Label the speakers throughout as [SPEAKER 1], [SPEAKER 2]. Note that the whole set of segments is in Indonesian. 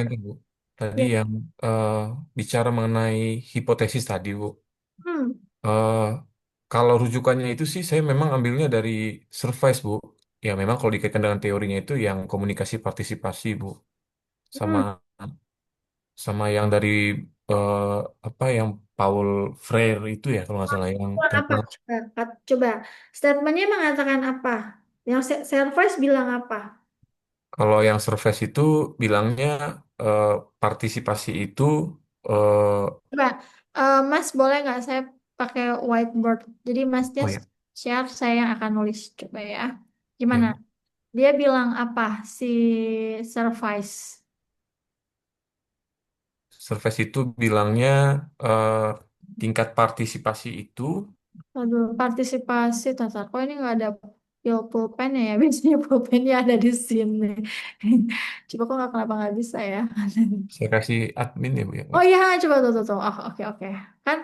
[SPEAKER 1] Itu, Bu. Tadi
[SPEAKER 2] Ya.
[SPEAKER 1] yang bicara mengenai hipotesis tadi, Bu.
[SPEAKER 2] Hmm.
[SPEAKER 1] Eh, Kalau rujukannya itu sih saya memang ambilnya dari Survive, Bu. Ya memang kalau dikaitkan dengan teorinya itu yang komunikasi partisipasi, Bu. Sama
[SPEAKER 2] Hmm.
[SPEAKER 1] sama yang dari eh, apa yang Paul Freire itu ya kalau nggak salah yang
[SPEAKER 2] Bilang apa?
[SPEAKER 1] tentang
[SPEAKER 2] Coba. Statementnya mengatakan apa? Yang Service bilang apa?
[SPEAKER 1] kalau yang Survive itu bilangnya eh, partisipasi itu eh,
[SPEAKER 2] Coba, Mas boleh nggak saya pakai whiteboard? Jadi Masnya
[SPEAKER 1] oh ya,
[SPEAKER 2] share, saya yang akan nulis. Coba ya.
[SPEAKER 1] ya
[SPEAKER 2] Gimana? Dia bilang apa si Service?
[SPEAKER 1] Survei itu bilangnya eh, tingkat partisipasi itu,
[SPEAKER 2] Aduh, partisipasi Tatar. Kok ini nggak ada pulpen ya? Biasanya pulpennya ada di sini. Coba kok nggak kenapa nggak bisa ya?
[SPEAKER 1] saya kasih admin ya Bu ya.
[SPEAKER 2] Oh iya, coba tuh tuh tuh. Oh, oke oke. Kan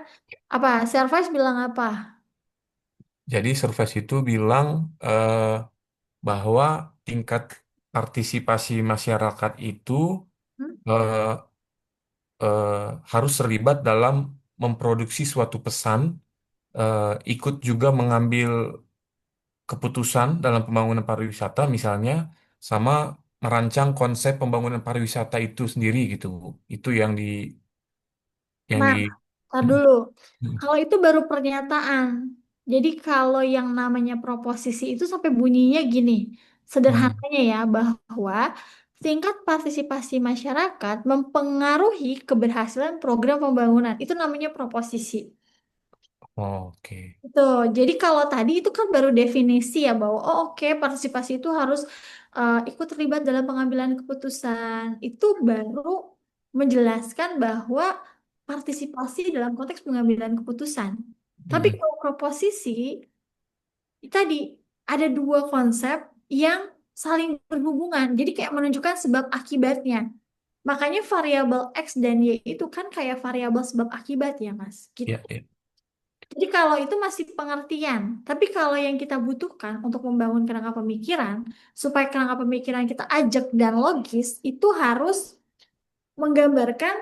[SPEAKER 2] apa? Service bilang apa?
[SPEAKER 1] Jadi survei itu bilang eh, bahwa tingkat partisipasi masyarakat itu
[SPEAKER 2] Hmm?
[SPEAKER 1] eh, eh, harus terlibat dalam memproduksi suatu pesan, ikut juga mengambil keputusan dalam pembangunan pariwisata misalnya, sama merancang konsep pembangunan pariwisata itu sendiri gitu Bu. Itu yang
[SPEAKER 2] Nah,
[SPEAKER 1] di
[SPEAKER 2] tar dulu. Kalau itu baru pernyataan. Jadi kalau yang namanya proposisi itu sampai bunyinya gini.
[SPEAKER 1] Hmm.
[SPEAKER 2] Sederhananya ya, bahwa tingkat partisipasi masyarakat mempengaruhi keberhasilan program pembangunan. Itu namanya proposisi.
[SPEAKER 1] Oke.
[SPEAKER 2] Itu. Jadi kalau tadi itu kan baru definisi ya bahwa oh oke partisipasi itu harus ikut terlibat dalam pengambilan keputusan. Itu baru menjelaskan bahwa partisipasi dalam konteks pengambilan keputusan. Tapi
[SPEAKER 1] Mm-mm.
[SPEAKER 2] kalau proposisi tadi ada dua konsep yang saling berhubungan. Jadi kayak menunjukkan sebab akibatnya. Makanya variabel X dan Y itu kan kayak variabel sebab akibat ya, Mas. Gitu.
[SPEAKER 1] Ya, ya.
[SPEAKER 2] Jadi kalau itu masih pengertian, tapi kalau yang kita butuhkan untuk membangun kerangka pemikiran, supaya kerangka pemikiran kita ajak dan logis, itu harus menggambarkan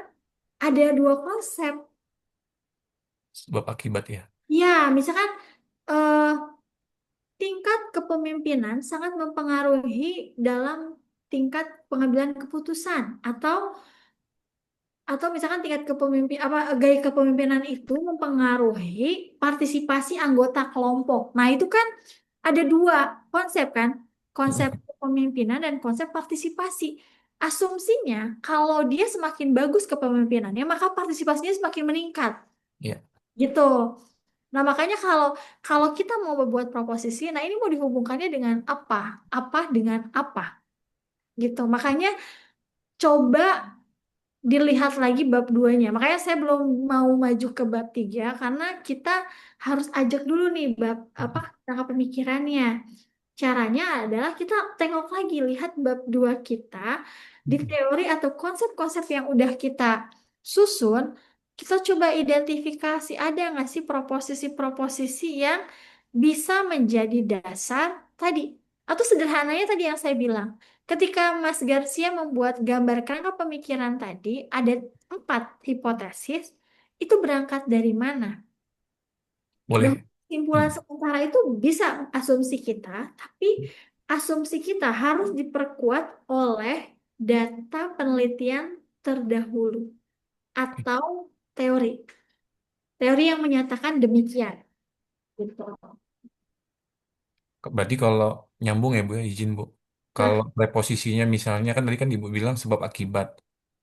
[SPEAKER 2] ada dua konsep.
[SPEAKER 1] Sebab akibat ya.
[SPEAKER 2] Ya, misalkan eh, tingkat kepemimpinan sangat mempengaruhi dalam tingkat pengambilan keputusan, atau misalkan tingkat kepemimpin apa gaya kepemimpinan itu mempengaruhi partisipasi anggota kelompok. Nah, itu kan ada dua konsep kan, konsep
[SPEAKER 1] Mm-mm.
[SPEAKER 2] kepemimpinan dan konsep partisipasi. Asumsinya kalau dia semakin bagus kepemimpinannya, maka partisipasinya semakin meningkat.
[SPEAKER 1] Ya.
[SPEAKER 2] Gitu. Nah, makanya kalau kalau kita mau membuat proposisi, nah ini mau dihubungkannya dengan apa? Apa dengan apa? Gitu. Makanya coba dilihat lagi bab duanya. Makanya saya belum mau maju ke bab tiga karena kita harus ajak dulu nih bab apa rangka pemikirannya. Caranya adalah kita tengok lagi, lihat bab dua kita di
[SPEAKER 1] Mm-mm.
[SPEAKER 2] teori atau konsep-konsep yang udah kita susun. Kita coba identifikasi ada nggak sih proposisi-proposisi yang bisa menjadi dasar tadi. Atau sederhananya tadi yang saya bilang. Ketika Mas Garcia membuat gambar kerangka pemikiran tadi, ada 4 hipotesis, itu berangkat dari mana? Dan
[SPEAKER 1] Boleh.
[SPEAKER 2] kesimpulan
[SPEAKER 1] Mm.
[SPEAKER 2] sementara itu bisa asumsi kita, tapi asumsi kita harus diperkuat oleh data penelitian terdahulu atau teori. Teori yang menyatakan demikian. Gitu.
[SPEAKER 1] Berarti kalau nyambung ya Bu ya, izin Bu. Kalau
[SPEAKER 2] Nah,
[SPEAKER 1] preposisinya misalnya kan tadi kan Ibu bilang sebab akibat.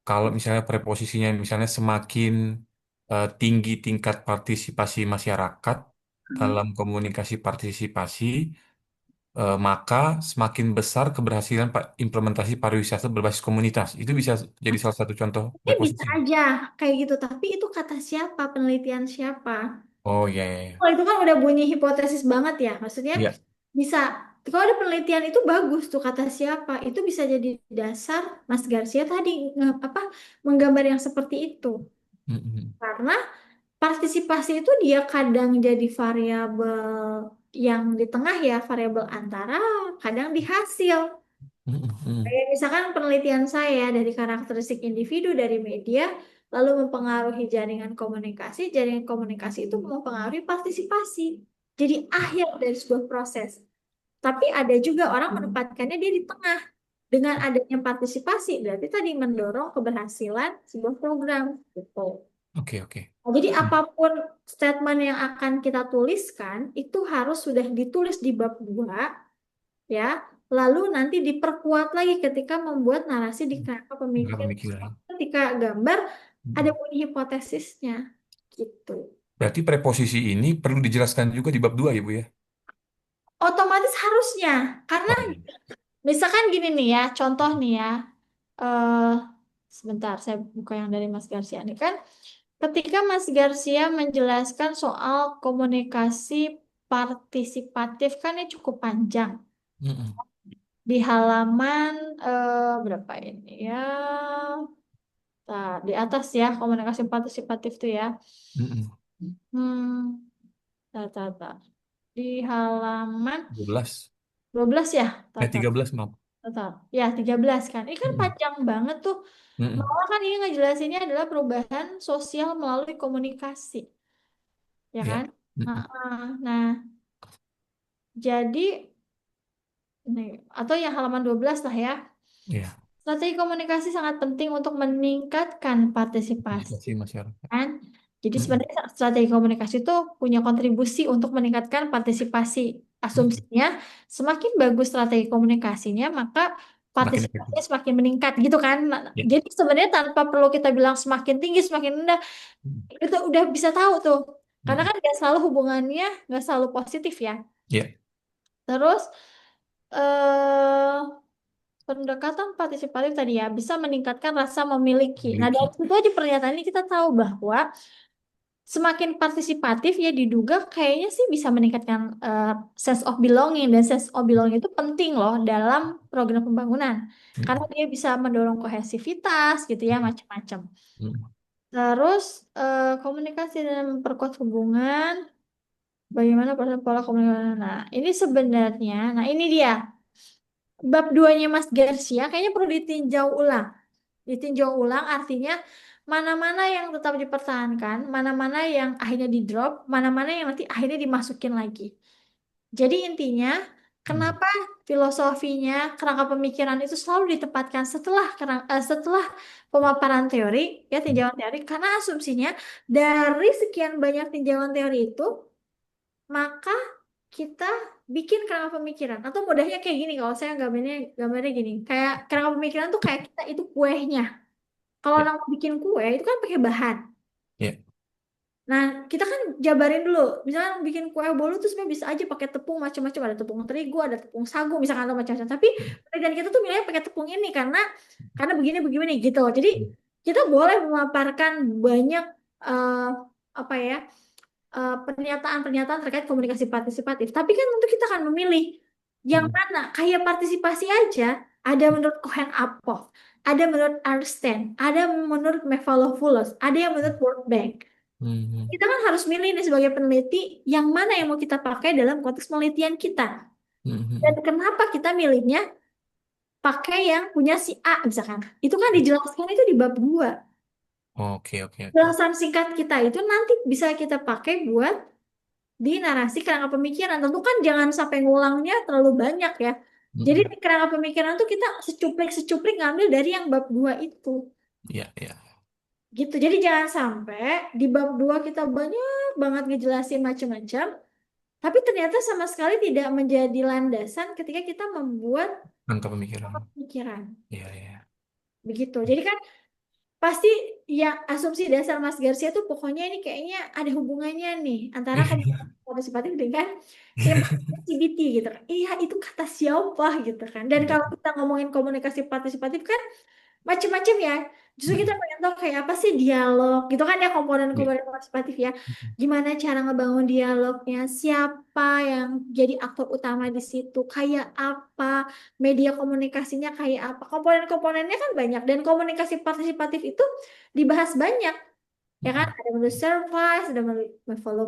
[SPEAKER 1] Kalau misalnya preposisinya misalnya semakin tinggi tingkat partisipasi masyarakat dalam komunikasi partisipasi, maka semakin besar keberhasilan implementasi pariwisata berbasis komunitas. Itu bisa jadi salah satu contoh
[SPEAKER 2] ini bisa
[SPEAKER 1] preposisi.
[SPEAKER 2] aja kayak gitu, tapi itu kata siapa, penelitian siapa?
[SPEAKER 1] Oh ya, ya,
[SPEAKER 2] Kalau
[SPEAKER 1] ya.
[SPEAKER 2] itu kan udah bunyi hipotesis banget ya, maksudnya
[SPEAKER 1] Ya.
[SPEAKER 2] bisa. Kalau ada penelitian itu bagus tuh kata siapa, itu bisa jadi dasar Mas Garcia tadi apa menggambar yang seperti itu.
[SPEAKER 1] Mm-mm.
[SPEAKER 2] Karena partisipasi itu dia kadang jadi variabel yang di tengah ya, variabel antara, kadang di hasil.
[SPEAKER 1] Mm, mm.
[SPEAKER 2] Kayak misalkan penelitian saya dari karakteristik individu dari media, lalu mempengaruhi jaringan komunikasi itu mempengaruhi partisipasi. Jadi akhir dari sebuah proses. Tapi ada juga orang menempatkannya dia di tengah. Dengan adanya partisipasi, berarti tadi mendorong keberhasilan sebuah program. Gitu.
[SPEAKER 1] Oke, oke.
[SPEAKER 2] Nah, jadi
[SPEAKER 1] Mm.
[SPEAKER 2] apapun statement yang akan kita tuliskan, itu harus sudah ditulis di bab 2 ya. Lalu nanti diperkuat lagi ketika membuat narasi di kerangka
[SPEAKER 1] Nggak
[SPEAKER 2] pemikiran.
[SPEAKER 1] pemikiran.
[SPEAKER 2] Ketika gambar ada
[SPEAKER 1] Mm.
[SPEAKER 2] bunyi hipotesisnya gitu.
[SPEAKER 1] Berarti preposisi ini perlu dijelaskan juga di bab 2 ya, Bu ya?
[SPEAKER 2] Otomatis harusnya karena
[SPEAKER 1] Oh iya.
[SPEAKER 2] misalkan gini nih ya, contoh nih ya. eh Sebentar, saya buka yang dari Mas Garcia nih kan. Ketika Mas Garcia menjelaskan soal komunikasi partisipatif kan ini cukup panjang.
[SPEAKER 1] Mm-mm.
[SPEAKER 2] Di halaman berapa ini ya? Nah, di atas ya komunikasi partisipatif tuh ya.
[SPEAKER 1] Mm-mm.
[SPEAKER 2] Hmm, Di halaman
[SPEAKER 1] 12.
[SPEAKER 2] 12 ya, tar.
[SPEAKER 1] 13, maaf.
[SPEAKER 2] Ya, 13 kan. Ini kan
[SPEAKER 1] Mm-mm.
[SPEAKER 2] panjang banget tuh.
[SPEAKER 1] Mm-mm.
[SPEAKER 2] Malah kan ini ngejelasinnya adalah perubahan sosial melalui komunikasi, ya
[SPEAKER 1] Ya.
[SPEAKER 2] kan?
[SPEAKER 1] Mm-mm.
[SPEAKER 2] Nah, jadi nih, atau yang halaman 12 lah ya.
[SPEAKER 1] Ya.
[SPEAKER 2] Strategi komunikasi sangat penting untuk meningkatkan partisipasi.
[SPEAKER 1] Partisipasi masyarakat.
[SPEAKER 2] Kan? Jadi
[SPEAKER 1] Mm-mm.
[SPEAKER 2] sebenarnya strategi komunikasi itu punya kontribusi untuk meningkatkan partisipasi.
[SPEAKER 1] Mm-mm.
[SPEAKER 2] Asumsinya semakin bagus strategi komunikasinya, maka
[SPEAKER 1] Semakin efektif.
[SPEAKER 2] partisipasinya semakin meningkat gitu kan. Nah,
[SPEAKER 1] Ya.
[SPEAKER 2] jadi sebenarnya tanpa perlu kita bilang semakin tinggi, semakin rendah,
[SPEAKER 1] Mm.
[SPEAKER 2] itu udah bisa tahu tuh. Karena
[SPEAKER 1] Mm-mm.
[SPEAKER 2] kan nggak selalu hubungannya nggak selalu positif ya.
[SPEAKER 1] Ya.
[SPEAKER 2] Terus eh pendekatan partisipatif tadi ya bisa meningkatkan rasa memiliki. Nah, dari
[SPEAKER 1] Memiliki.
[SPEAKER 2] situ aja pernyataan ini kita tahu bahwa semakin partisipatif ya diduga kayaknya sih bisa meningkatkan sense of belonging dan sense of belonging itu penting loh dalam program pembangunan karena
[SPEAKER 1] Mm-mm.
[SPEAKER 2] dia bisa mendorong kohesivitas gitu ya macam-macam.
[SPEAKER 1] Mm-mm.
[SPEAKER 2] Terus komunikasi dan memperkuat hubungan, bagaimana proses pola komunikasi. Nah, ini sebenarnya, nah ini dia bab duanya Mas Garcia kayaknya perlu ditinjau ulang. Ditinjau ulang artinya mana-mana yang tetap dipertahankan, mana-mana yang akhirnya di drop, mana-mana yang nanti akhirnya dimasukin lagi. Jadi intinya,
[SPEAKER 1] Mm.
[SPEAKER 2] kenapa filosofinya, kerangka pemikiran itu selalu ditempatkan setelah pemaparan teori, ya tinjauan teori, karena asumsinya dari sekian banyak tinjauan teori itu, maka kita bikin kerangka pemikiran. Atau mudahnya kayak gini, kalau saya gambarnya gini, kayak kerangka pemikiran tuh kayak kita itu kuehnya. Kalau
[SPEAKER 1] Ya.
[SPEAKER 2] orang mau bikin kue itu kan pakai bahan.
[SPEAKER 1] Ya.
[SPEAKER 2] Nah, kita kan jabarin dulu. Misalnya bikin kue bolu tuh sebenarnya bisa aja pakai tepung macam-macam. Ada tepung terigu, ada tepung sagu, misalkan atau macam-macam. Tapi penelitian kita tuh milihnya pakai tepung ini karena begini begini gitu. Jadi kita boleh memaparkan banyak eh, apa ya pernyataan-pernyataan terkait komunikasi partisipatif. Tapi kan tentu kita akan memilih yang
[SPEAKER 1] Mm.
[SPEAKER 2] mana. Kayak partisipasi aja. Ada menurut Cohen Apov, ada menurut Arnstein, ada menurut Mefalopoulos, ada yang menurut World Bank.
[SPEAKER 1] Mm.
[SPEAKER 2] Kita kan harus milih nih sebagai peneliti yang mana yang mau kita pakai dalam konteks penelitian kita. Dan
[SPEAKER 1] Mm.
[SPEAKER 2] kenapa kita milihnya pakai yang punya si A misalkan. Itu kan dijelaskan itu di bab 2.
[SPEAKER 1] Oke, oke, oke.
[SPEAKER 2] Jelasan singkat kita itu nanti bisa kita pakai buat di narasi kerangka pemikiran. Tentu kan jangan sampai ngulangnya terlalu banyak ya. Jadi
[SPEAKER 1] Mm.
[SPEAKER 2] di kerangka pemikiran tuh kita secuplik-secuplik ngambil dari yang bab 2 itu.
[SPEAKER 1] Ya, ya.
[SPEAKER 2] Gitu. Jadi jangan sampai di bab 2 kita banyak banget ngejelasin macam-macam, tapi ternyata sama sekali tidak menjadi landasan ketika kita membuat
[SPEAKER 1] Angka pemikiran.
[SPEAKER 2] pemikiran.
[SPEAKER 1] Ya, ya.
[SPEAKER 2] Begitu. Jadi kan pasti ya asumsi dasar Mas Garcia tuh pokoknya ini kayaknya ada hubungannya nih antara komunikasi partisipatif dengan CBT gitu kan. Iya itu kata siapa gitu kan. Dan
[SPEAKER 1] Ya.
[SPEAKER 2] kalau kita ngomongin komunikasi partisipatif kan macem-macem ya. Justru kita
[SPEAKER 1] Mm.
[SPEAKER 2] pengen tahu kayak apa sih dialog gitu kan ya
[SPEAKER 1] Ya.
[SPEAKER 2] komponen-komponen partisipatif ya. Gimana cara ngebangun dialognya, siapa yang jadi aktor utama di situ, kayak apa, media komunikasinya kayak apa. Komponen-komponennya kan banyak dan komunikasi partisipatif itu dibahas banyak. Ya kan,
[SPEAKER 1] Mm.
[SPEAKER 2] ada menurut Service, ada menurut Follow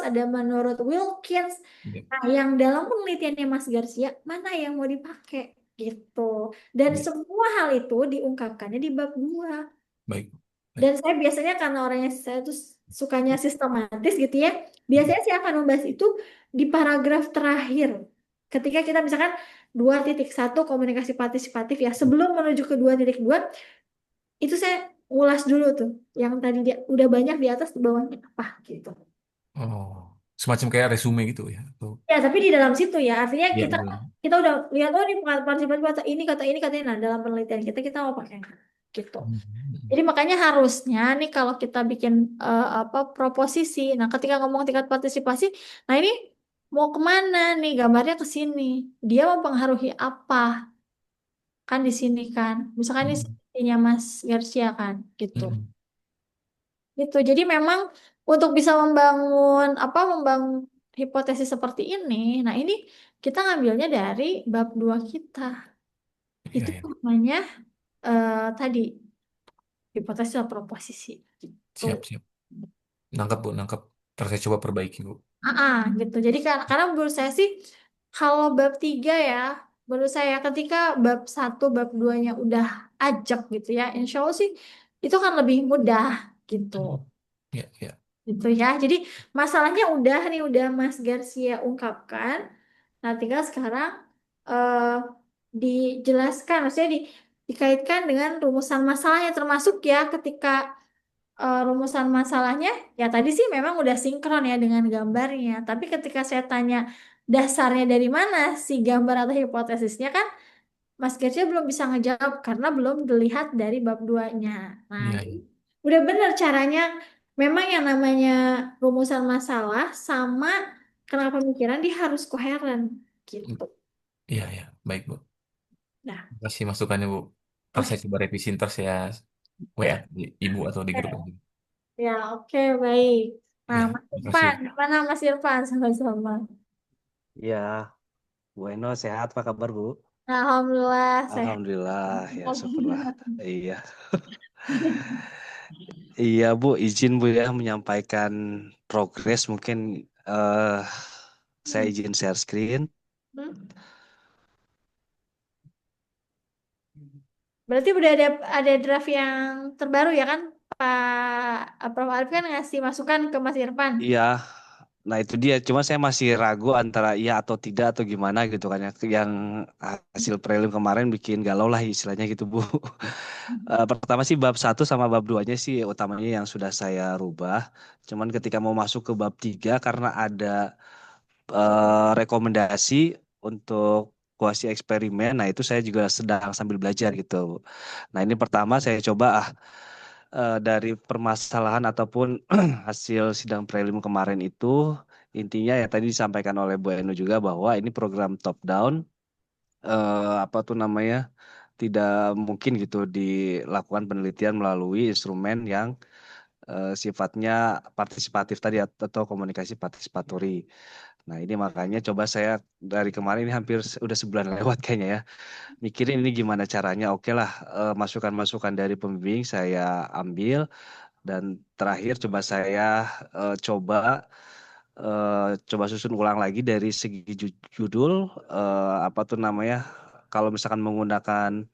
[SPEAKER 2] ada menurut Wilkins.
[SPEAKER 1] Ya.
[SPEAKER 2] Nah, yang dalam penelitiannya Mas Garcia, mana yang mau dipakai gitu. Dan
[SPEAKER 1] Ya,
[SPEAKER 2] semua hal itu diungkapkannya di bab 2.
[SPEAKER 1] baik.
[SPEAKER 2] Dan
[SPEAKER 1] Baik.
[SPEAKER 2] saya biasanya karena orangnya saya tuh sukanya sistematis gitu ya, biasanya saya akan membahas itu di paragraf terakhir. Ketika kita misalkan 2.1 komunikasi partisipatif ya, sebelum menuju ke 2.2 itu saya ulas dulu tuh yang tadi dia udah banyak di atas di bawahnya apa gitu.
[SPEAKER 1] Oh, semacam kayak resume gitu ya. Atau,
[SPEAKER 2] Ya, tapi di dalam situ ya, artinya
[SPEAKER 1] ya,
[SPEAKER 2] kita
[SPEAKER 1] betul.
[SPEAKER 2] kita udah lihat oh ini partisipatif kata ini kata ini. Nah, dalam penelitian kita mau pakai gitu.
[SPEAKER 1] Hmm.
[SPEAKER 2] Jadi makanya harusnya nih kalau kita bikin apa proposisi, nah ketika ngomong tingkat partisipasi, nah ini mau kemana nih gambarnya ke sini, dia mempengaruhi apa kan di sini kan, misalkan ini
[SPEAKER 1] Hmm.
[SPEAKER 2] sepertinya Mas Garcia kan, gitu.
[SPEAKER 1] Hmm.
[SPEAKER 2] Gitu. Jadi memang untuk bisa membangun apa membangun hipotesis seperti ini, nah ini kita ngambilnya dari bab 2 kita.
[SPEAKER 1] Iya,
[SPEAKER 2] Itu
[SPEAKER 1] ya.
[SPEAKER 2] namanya tadi hipotesis atau proposisi. Gitu.
[SPEAKER 1] Siap, siap. Nangkep, Bu, nangkep. Ntar saya coba perbaiki, Bu.
[SPEAKER 2] Gitu. Jadi karena menurut saya sih kalau bab 3 ya, menurut saya ketika bab 1 bab 2-nya udah ajak gitu ya, insya Allah sih itu kan lebih mudah gitu.
[SPEAKER 1] Hmm. Ya, ya.
[SPEAKER 2] Gitu ya. Jadi masalahnya udah nih udah Mas Garcia ungkapkan. Nah, tinggal sekarang eh dijelaskan, maksudnya dikaitkan dengan rumusan masalahnya termasuk ya ketika rumusan masalahnya ya tadi sih memang udah sinkron ya dengan gambarnya. Tapi ketika saya tanya dasarnya dari mana si gambar atau hipotesisnya kan Mas Gerja belum bisa ngejawab karena belum dilihat dari bab duanya. Nah,
[SPEAKER 1] Iya,
[SPEAKER 2] jadi
[SPEAKER 1] iya.
[SPEAKER 2] udah bener caranya memang yang namanya rumusan masalah sama kenal pemikiran dia harus koheren gitu.
[SPEAKER 1] Iya, iya. Baik, Bu.
[SPEAKER 2] Nah,
[SPEAKER 1] Terima kasih masukannya, Bu. Ntar
[SPEAKER 2] oh
[SPEAKER 1] saya coba revisi, ntar saya WA di Ibu atau di grup aja.
[SPEAKER 2] ya oke baik. Nah,
[SPEAKER 1] Ya,
[SPEAKER 2] Mas
[SPEAKER 1] terima kasih,
[SPEAKER 2] Irfan,
[SPEAKER 1] Bu.
[SPEAKER 2] mana Mas Irfan sama-sama.
[SPEAKER 3] Ya, bueno, sehat apa kabar, Bu?
[SPEAKER 2] Alhamdulillah sehat.
[SPEAKER 3] Alhamdulillah, ya syukurlah. Iya. Iya, Bu, izin Bu ya menyampaikan progres mungkin saya izin share screen.
[SPEAKER 2] Hmm. Berarti udah ada draft yang terbaru ya kan? Prof. Arif kan ngasih masukan ke Mas Irfan.
[SPEAKER 3] Iya. Nah, itu dia. Cuma saya masih ragu antara iya atau tidak atau gimana gitu kan ya. Yang hasil prelim kemarin bikin galau lah istilahnya gitu, Bu. Pertama sih bab 1 sama bab 2-nya sih utamanya yang sudah saya rubah. Cuman ketika mau masuk ke bab 3 karena ada rekomendasi untuk kuasi eksperimen. Nah, itu saya juga sedang sambil belajar gitu. Nah, ini pertama saya coba dari permasalahan ataupun hasil sidang prelim kemarin itu intinya ya tadi disampaikan oleh Bu Enu juga bahwa ini program top down apa tuh namanya tidak mungkin gitu dilakukan penelitian melalui instrumen yang sifatnya partisipatif tadi atau komunikasi partisipatori. Nah, ini makanya coba saya dari kemarin ini hampir udah sebulan lewat kayaknya ya. Mikirin ini gimana caranya. Oke lah, masukan-masukan dari pembimbing saya ambil dan terakhir coba saya coba coba susun ulang lagi dari segi judul apa tuh namanya kalau misalkan menggunakan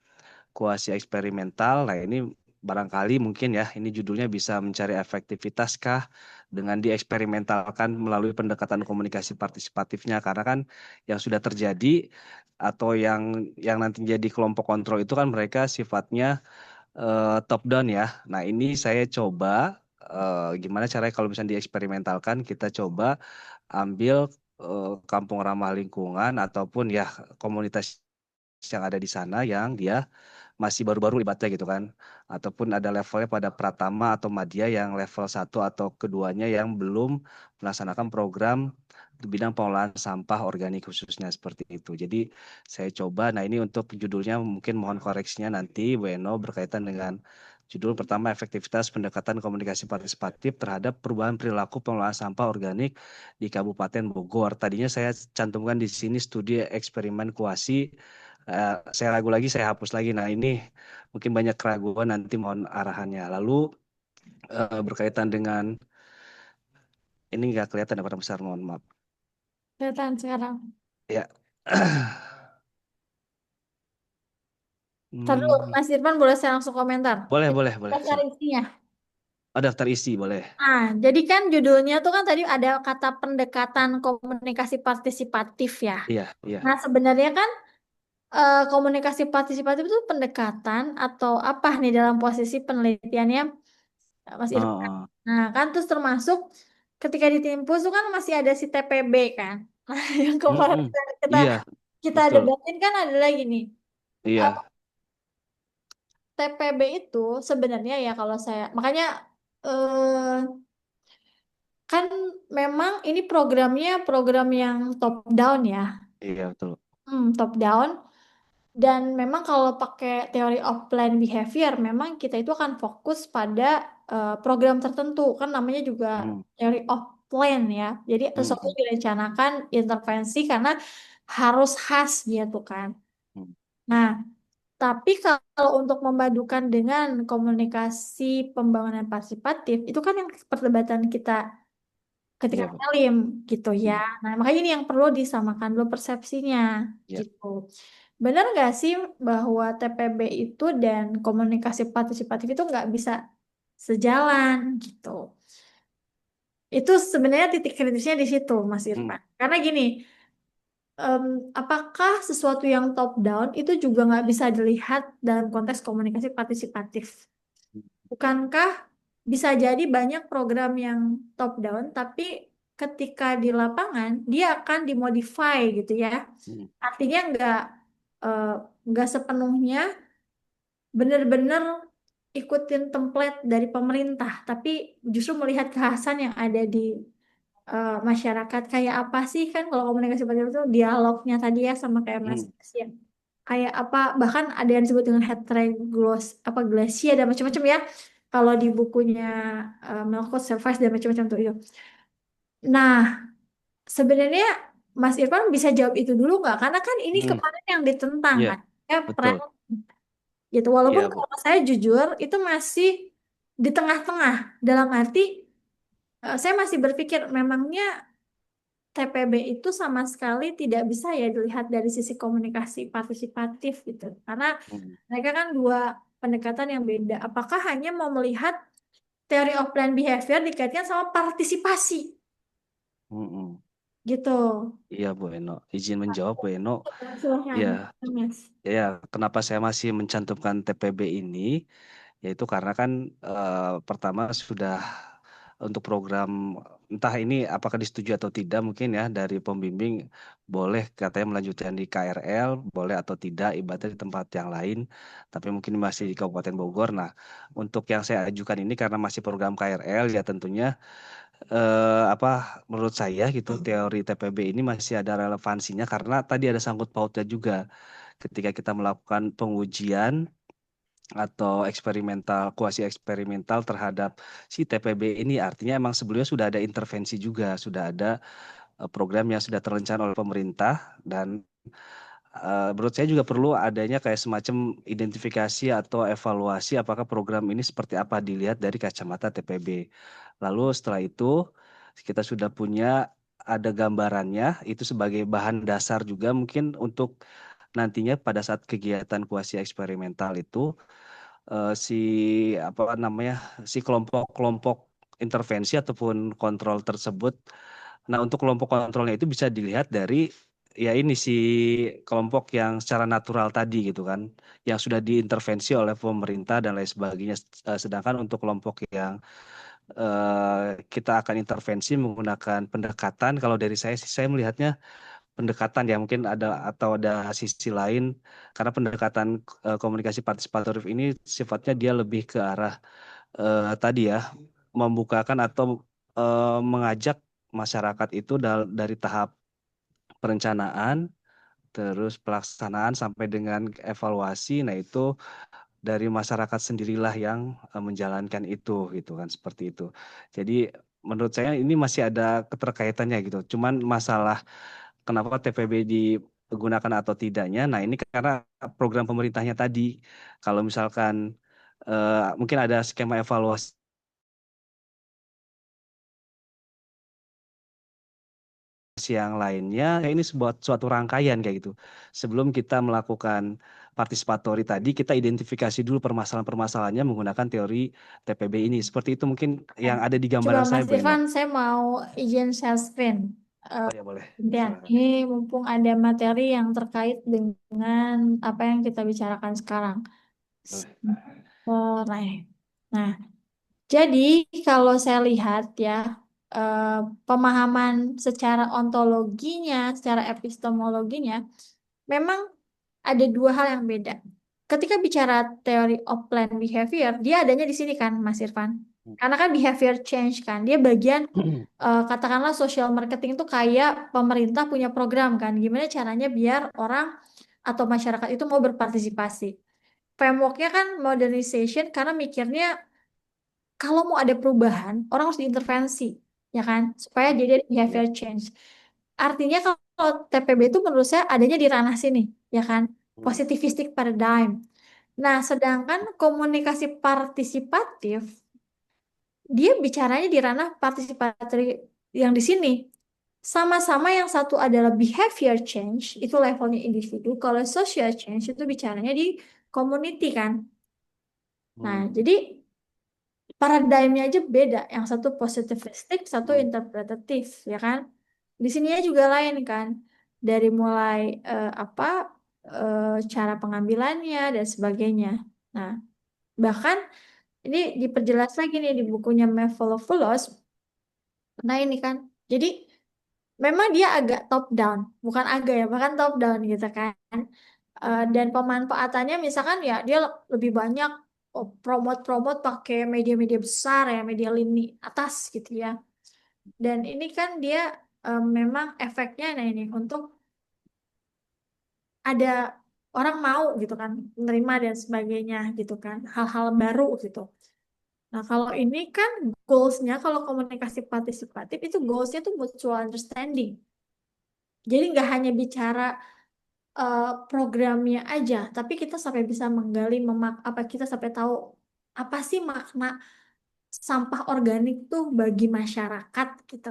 [SPEAKER 3] kuasi eksperimental. Nah, ini barangkali mungkin ya, ini judulnya bisa mencari efektivitas kah dengan dieksperimentalkan melalui pendekatan komunikasi partisipatifnya. Karena kan yang sudah terjadi atau yang nanti jadi kelompok kontrol itu kan mereka sifatnya top down ya. Nah, ini saya coba gimana caranya kalau misalnya dieksperimentalkan, kita coba ambil kampung ramah lingkungan ataupun ya komunitas yang ada di sana yang dia masih baru-baru libatnya gitu kan. Ataupun ada levelnya pada Pratama atau Madya yang level satu atau keduanya yang belum melaksanakan program di bidang pengolahan sampah organik khususnya seperti itu. Jadi saya coba, nah ini untuk judulnya mungkin mohon koreksinya nanti Bu Eno berkaitan dengan judul pertama efektivitas pendekatan komunikasi partisipatif terhadap perubahan perilaku pengolahan sampah organik di Kabupaten Bogor. Tadinya saya cantumkan di sini studi eksperimen kuasi. Saya ragu lagi, saya hapus lagi. Nah, ini mungkin banyak keraguan, nanti mohon arahannya. Lalu berkaitan dengan, ini nggak kelihatan ya Pak besar, mohon maaf.
[SPEAKER 2] Kelihatan sekarang.
[SPEAKER 3] Ya,
[SPEAKER 2] Ntar dulu,
[SPEAKER 3] Hmm,
[SPEAKER 2] Mas Irfan boleh saya langsung komentar.
[SPEAKER 3] boleh,
[SPEAKER 2] Itu
[SPEAKER 3] boleh, boleh.
[SPEAKER 2] daftar
[SPEAKER 3] Siap.
[SPEAKER 2] isinya.
[SPEAKER 3] Oh, daftar isi, boleh.
[SPEAKER 2] Ah, jadi kan judulnya tuh kan tadi ada kata pendekatan komunikasi partisipatif ya.
[SPEAKER 3] Iya, iya.
[SPEAKER 2] Nah, sebenarnya kan komunikasi partisipatif itu pendekatan atau apa nih dalam posisi penelitiannya Mas
[SPEAKER 3] Oh,
[SPEAKER 2] Irfan.
[SPEAKER 3] oh.
[SPEAKER 2] Nah, kan terus termasuk ketika di Timpus itu kan masih ada si TPB kan. Nah, yang kemarin
[SPEAKER 3] Mm-mm.
[SPEAKER 2] kita
[SPEAKER 3] Iya,
[SPEAKER 2] kita
[SPEAKER 3] betul.
[SPEAKER 2] debatin kan ada lagi nih. Eh,
[SPEAKER 3] Iya,
[SPEAKER 2] TPB itu sebenarnya ya kalau saya makanya eh, kan memang ini programnya program yang top down ya.
[SPEAKER 3] iya, betul.
[SPEAKER 2] Top down. Dan memang kalau pakai teori of plan behavior, memang kita itu akan fokus pada program tertentu. Kan namanya juga
[SPEAKER 3] Hmm,
[SPEAKER 2] teori of plan ya. Jadi sesuatu
[SPEAKER 3] hmm,
[SPEAKER 2] yang direncanakan intervensi karena harus khas gitu kan.
[SPEAKER 3] hmm.
[SPEAKER 2] Nah, tapi kalau untuk memadukan dengan komunikasi pembangunan partisipatif, itu kan yang perdebatan kita ketika
[SPEAKER 3] Iya, Pak.
[SPEAKER 2] ngalim gitu ya.
[SPEAKER 3] Hmm,
[SPEAKER 2] Nah, makanya ini yang perlu disamakan dulu persepsinya
[SPEAKER 3] iya.
[SPEAKER 2] gitu. Benar nggak sih bahwa TPB itu dan komunikasi partisipatif itu nggak bisa sejalan gitu? Itu sebenarnya titik kritisnya di situ, Mas
[SPEAKER 3] Hmm,
[SPEAKER 2] Irfan. Karena gini, em, apakah sesuatu yang top down itu juga nggak bisa dilihat dalam konteks komunikasi partisipatif? Bukankah bisa jadi banyak program yang top down, tapi ketika di lapangan dia akan dimodify gitu ya.
[SPEAKER 3] hmm,
[SPEAKER 2] Artinya eh, nggak sepenuhnya benar-benar ikutin template dari pemerintah, tapi justru melihat kekhasan yang ada di masyarakat. Kayak apa sih kan kalau komunikasi politik itu dialognya tadi ya sama kayak Mas
[SPEAKER 3] hmm,
[SPEAKER 2] ya. Kayak apa bahkan ada yang disebut dengan heterogloss apa glasia dan macam-macam ya. Kalau di bukunya Melkos Service dan macam-macam tuh itu. Nah, sebenarnya Mas Irfan bisa jawab itu dulu nggak? Karena kan ini
[SPEAKER 3] hmm.
[SPEAKER 2] kemarin yang ditentang
[SPEAKER 3] Iya,
[SPEAKER 2] kan. Ya,
[SPEAKER 3] betul.
[SPEAKER 2] gitu. Walaupun
[SPEAKER 3] Iya, Bu.
[SPEAKER 2] kalau saya jujur itu masih di tengah-tengah. Dalam arti saya masih berpikir memangnya TPB itu sama sekali tidak bisa ya dilihat dari sisi komunikasi partisipatif gitu. Karena
[SPEAKER 3] Hmm,
[SPEAKER 2] mereka kan dua pendekatan yang beda. Apakah hanya mau melihat teori of plan behavior dikaitkan sama partisipasi
[SPEAKER 3] hmm, hmm.
[SPEAKER 2] gitu.
[SPEAKER 3] Iya, Bu Eno. Izin menjawab, Bu Eno.
[SPEAKER 2] Silahkan,
[SPEAKER 3] Iya,
[SPEAKER 2] Mas.
[SPEAKER 3] ya. Kenapa saya masih mencantumkan TPB ini? Yaitu karena kan pertama sudah untuk program entah ini apakah disetujui atau tidak mungkin ya dari pembimbing boleh katanya melanjutkan di KRL, boleh atau tidak ibaratnya di tempat yang lain, tapi mungkin masih di Kabupaten Bogor. Nah, untuk yang saya ajukan ini karena masih program KRL ya tentunya apa menurut saya gitu teori TPB ini masih ada relevansinya karena tadi ada sangkut pautnya juga ketika kita melakukan pengujian atau eksperimental, kuasi eksperimental terhadap si TPB ini artinya emang sebelumnya sudah ada intervensi juga, sudah ada program yang sudah terencana oleh pemerintah dan menurut saya juga perlu adanya kayak semacam identifikasi atau evaluasi apakah program ini seperti apa dilihat dari kacamata TPB. Lalu setelah itu kita sudah punya ada gambarannya itu sebagai bahan dasar juga mungkin untuk nantinya pada saat kegiatan kuasi eksperimental itu si apa namanya si kelompok-kelompok intervensi ataupun kontrol tersebut. Nah, untuk kelompok kontrolnya itu bisa dilihat dari ya ini si kelompok yang secara natural tadi gitu kan, yang sudah diintervensi oleh pemerintah dan lain sebagainya. Sedangkan untuk kelompok yang kita akan intervensi menggunakan pendekatan, kalau dari saya sih saya melihatnya pendekatan ya mungkin ada atau ada sisi lain karena pendekatan komunikasi partisipatif ini sifatnya dia lebih ke arah tadi ya membukakan atau mengajak masyarakat itu dari tahap perencanaan terus pelaksanaan sampai dengan evaluasi. Nah, itu dari masyarakat sendirilah yang menjalankan itu gitu kan seperti itu. Jadi menurut saya ini masih ada keterkaitannya gitu. Cuman masalah kenapa TPB digunakan atau tidaknya. Nah, ini karena program pemerintahnya tadi. Kalau misalkan mungkin ada skema evaluasi yang lainnya, ya ini sebuah suatu rangkaian kayak gitu. Sebelum kita melakukan partisipatory tadi, kita identifikasi dulu permasalahan-permasalahannya menggunakan teori TPB ini. Seperti itu mungkin
[SPEAKER 2] Nah,
[SPEAKER 3] yang ada di
[SPEAKER 2] coba
[SPEAKER 3] gambaran saya,
[SPEAKER 2] Mas
[SPEAKER 3] Bu Enda.
[SPEAKER 2] Irfan, saya mau izin share screen.
[SPEAKER 3] Oh ya boleh,
[SPEAKER 2] Dan
[SPEAKER 3] silakan.
[SPEAKER 2] ini mumpung ada materi yang terkait dengan apa yang kita bicarakan sekarang.
[SPEAKER 3] Boleh.
[SPEAKER 2] Nah, nah, jadi kalau saya lihat ya, eh, pemahaman secara ontologinya, secara epistemologinya, memang ada dua hal yang beda. Ketika bicara teori of planned behavior, dia adanya di sini kan, Mas Irfan. Karena kan behavior change kan, dia bagian katakanlah social marketing itu kayak pemerintah punya program kan, gimana caranya biar orang atau masyarakat itu mau berpartisipasi. Frameworknya kan modernization karena mikirnya kalau mau ada perubahan, orang harus diintervensi, ya kan, supaya jadi ada
[SPEAKER 3] Ya.
[SPEAKER 2] behavior change. Artinya kalau TPB itu menurut saya adanya di ranah sini, ya kan,
[SPEAKER 3] Hmm.
[SPEAKER 2] positivistic paradigm. Nah, sedangkan komunikasi partisipatif, dia bicaranya di ranah partisipatory yang di sini. Sama-sama yang satu adalah behavior change, itu levelnya individu. Kalau social change itu bicaranya di community kan. Nah,
[SPEAKER 3] Hmm.
[SPEAKER 2] jadi paradigmnya aja beda. Yang satu positivistik, satu
[SPEAKER 3] Hmm.
[SPEAKER 2] interpretatif, ya kan? Di sininya juga lain kan. Dari mulai apa cara pengambilannya dan sebagainya. Nah, bahkan ini diperjelas lagi nih di bukunya Mephilopoulos. Nah, ini kan. Jadi memang dia agak top down, bukan agak ya, bahkan top down gitu kan. Dan pemanfaatannya misalkan ya dia lebih banyak promote-promote pakai media-media besar ya, media lini atas gitu ya. Dan ini kan dia memang efeknya nah ini untuk ada orang mau gitu kan, menerima dan sebagainya gitu kan, hal-hal baru gitu. Nah, kalau ini kan goalsnya, kalau komunikasi partisipatif itu goalsnya tuh mutual understanding. Jadi nggak hanya bicara programnya aja, tapi kita sampai bisa menggali apa kita sampai tahu apa sih makna sampah organik tuh bagi masyarakat gitu.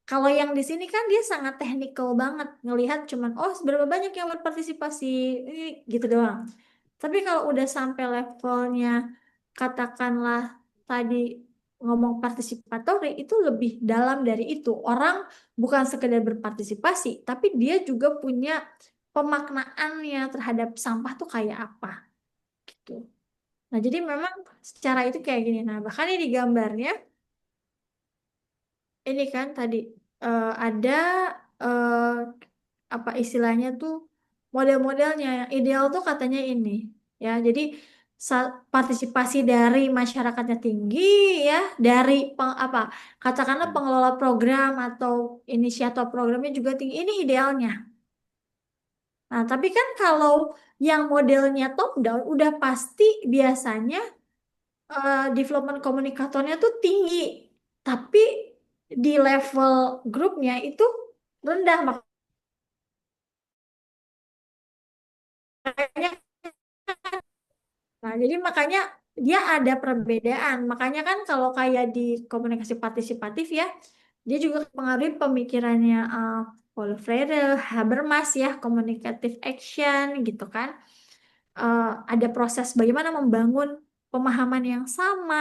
[SPEAKER 2] Kalau yang di sini kan dia sangat teknikal banget, ngelihat cuman oh seberapa banyak yang berpartisipasi ini gitu doang. Tapi kalau udah sampai levelnya katakanlah tadi ngomong partisipatori itu lebih dalam dari itu. Orang bukan sekedar berpartisipasi, tapi dia juga punya pemaknaannya terhadap sampah tuh kayak apa gitu. Nah, jadi memang secara itu kayak gini. Nah, bahkan ini di gambarnya ini kan tadi ada eh, apa istilahnya tuh model-modelnya yang ideal tuh katanya ini ya. Jadi partisipasi dari masyarakatnya tinggi ya, dari apa katakanlah
[SPEAKER 3] Hmm.
[SPEAKER 2] pengelola program atau inisiator programnya juga tinggi. Ini idealnya. Nah, tapi kan kalau yang modelnya top down udah pasti biasanya development komunikatornya tuh tinggi, tapi di level grupnya itu rendah. Makanya, nah jadi makanya dia ada perbedaan. Makanya kan kalau kayak di komunikasi partisipatif ya, dia juga pengaruhi pemikirannya Paulo Freire, Habermas ya, communicative action gitu kan. eh, ada proses bagaimana membangun pemahaman yang sama,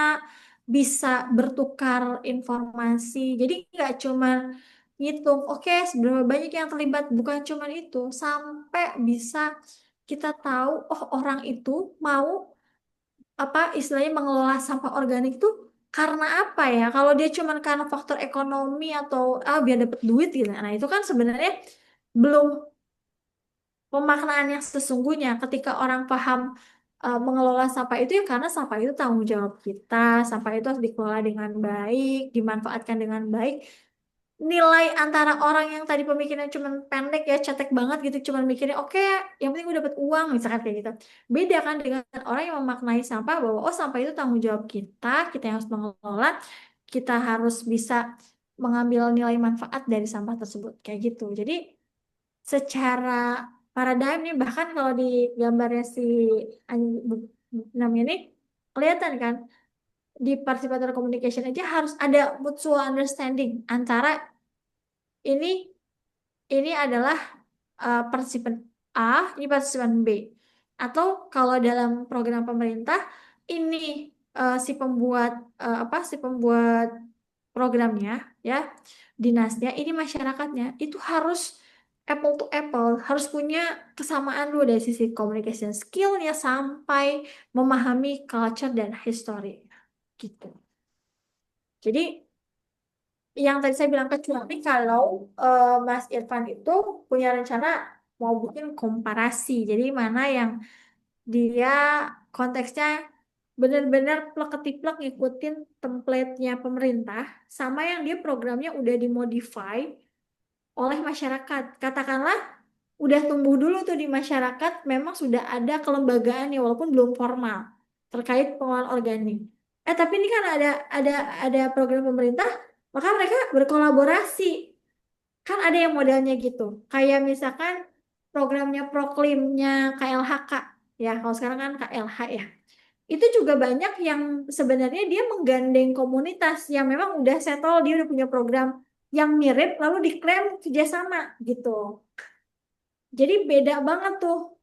[SPEAKER 2] bisa bertukar informasi. Jadi nggak cuma ngitung, oke, seberapa banyak yang terlibat, bukan cuma itu, sampai bisa kita tahu, oh orang itu mau apa istilahnya mengelola sampah organik tuh karena apa ya? Kalau dia cuma karena faktor ekonomi atau biar dapat duit gitu. Nah, itu kan sebenarnya belum pemaknaan yang sesungguhnya ketika orang paham mengelola sampah itu ya karena sampah itu tanggung jawab kita, sampah itu harus dikelola dengan baik, dimanfaatkan dengan baik. Nilai antara orang yang tadi pemikirannya cuma pendek ya, cetek banget gitu, cuma mikirnya oke, yang penting gue dapat uang misalkan kayak gitu. Beda kan dengan orang yang memaknai sampah bahwa oh sampah itu tanggung jawab kita yang harus mengelola, kita harus bisa mengambil nilai manfaat dari sampah tersebut kayak gitu. Jadi secara paradigm nih bahkan kalau di gambarnya si namanya ini kelihatan kan di participator communication aja harus ada mutual understanding antara ini ini adalah partisipan A, ini partisipan B. Atau kalau dalam program pemerintah, ini si pembuat si pembuat programnya ya, dinasnya, ini masyarakatnya itu harus apple to apple, harus punya kesamaan dulu dari sisi communication skillnya sampai memahami culture dan history gitu. Jadi yang tadi saya bilang kecuali kalau Mas Irfan itu punya rencana mau bikin komparasi. Jadi mana yang dia konteksnya benar-benar plek-ketiplek ngikutin template-nya pemerintah sama yang dia programnya udah dimodify oleh masyarakat. Katakanlah udah tumbuh dulu tuh di masyarakat, memang sudah ada kelembagaan ya walaupun belum formal terkait pengelolaan organik. Tapi ini kan ada program pemerintah, maka mereka berkolaborasi. Kan ada yang modelnya gitu. Kayak misalkan programnya Proklimnya KLHK ya, kalau sekarang kan KLH ya. Itu juga banyak yang sebenarnya dia menggandeng komunitas yang memang udah settle, dia udah punya program yang mirip lalu diklaim kerjasama gitu. Jadi beda banget tuh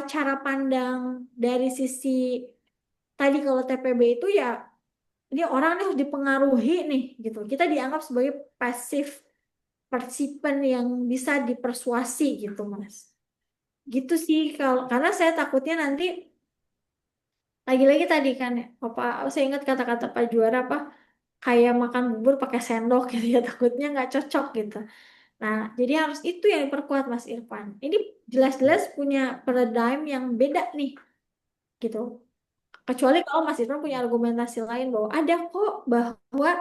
[SPEAKER 2] cara pandang dari sisi tadi kalau TPB itu ya ini orang nih harus dipengaruhi nih gitu. Kita dianggap sebagai pasif partisipan yang bisa dipersuasi gitu Mas. Gitu sih kalau karena saya takutnya nanti lagi-lagi tadi kan ya Bapak saya ingat kata-kata Pak Juara apa kayak makan bubur pakai sendok gitu ya takutnya nggak cocok gitu. Nah, jadi harus itu yang diperkuat Mas Irfan. Ini jelas-jelas punya paradigm yang beda nih, gitu. Kecuali kalau Mas Irfan punya argumentasi lain bahwa ada kok bahwa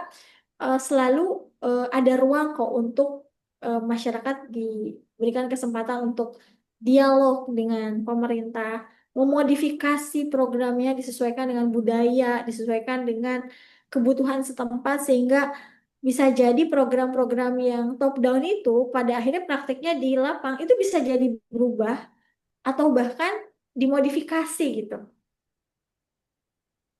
[SPEAKER 2] selalu ada ruang kok untuk masyarakat diberikan kesempatan untuk dialog dengan pemerintah, memodifikasi programnya disesuaikan dengan budaya, disesuaikan dengan kebutuhan setempat sehingga bisa jadi program-program yang top down itu pada akhirnya prakteknya di lapang itu bisa jadi berubah atau bahkan dimodifikasi gitu.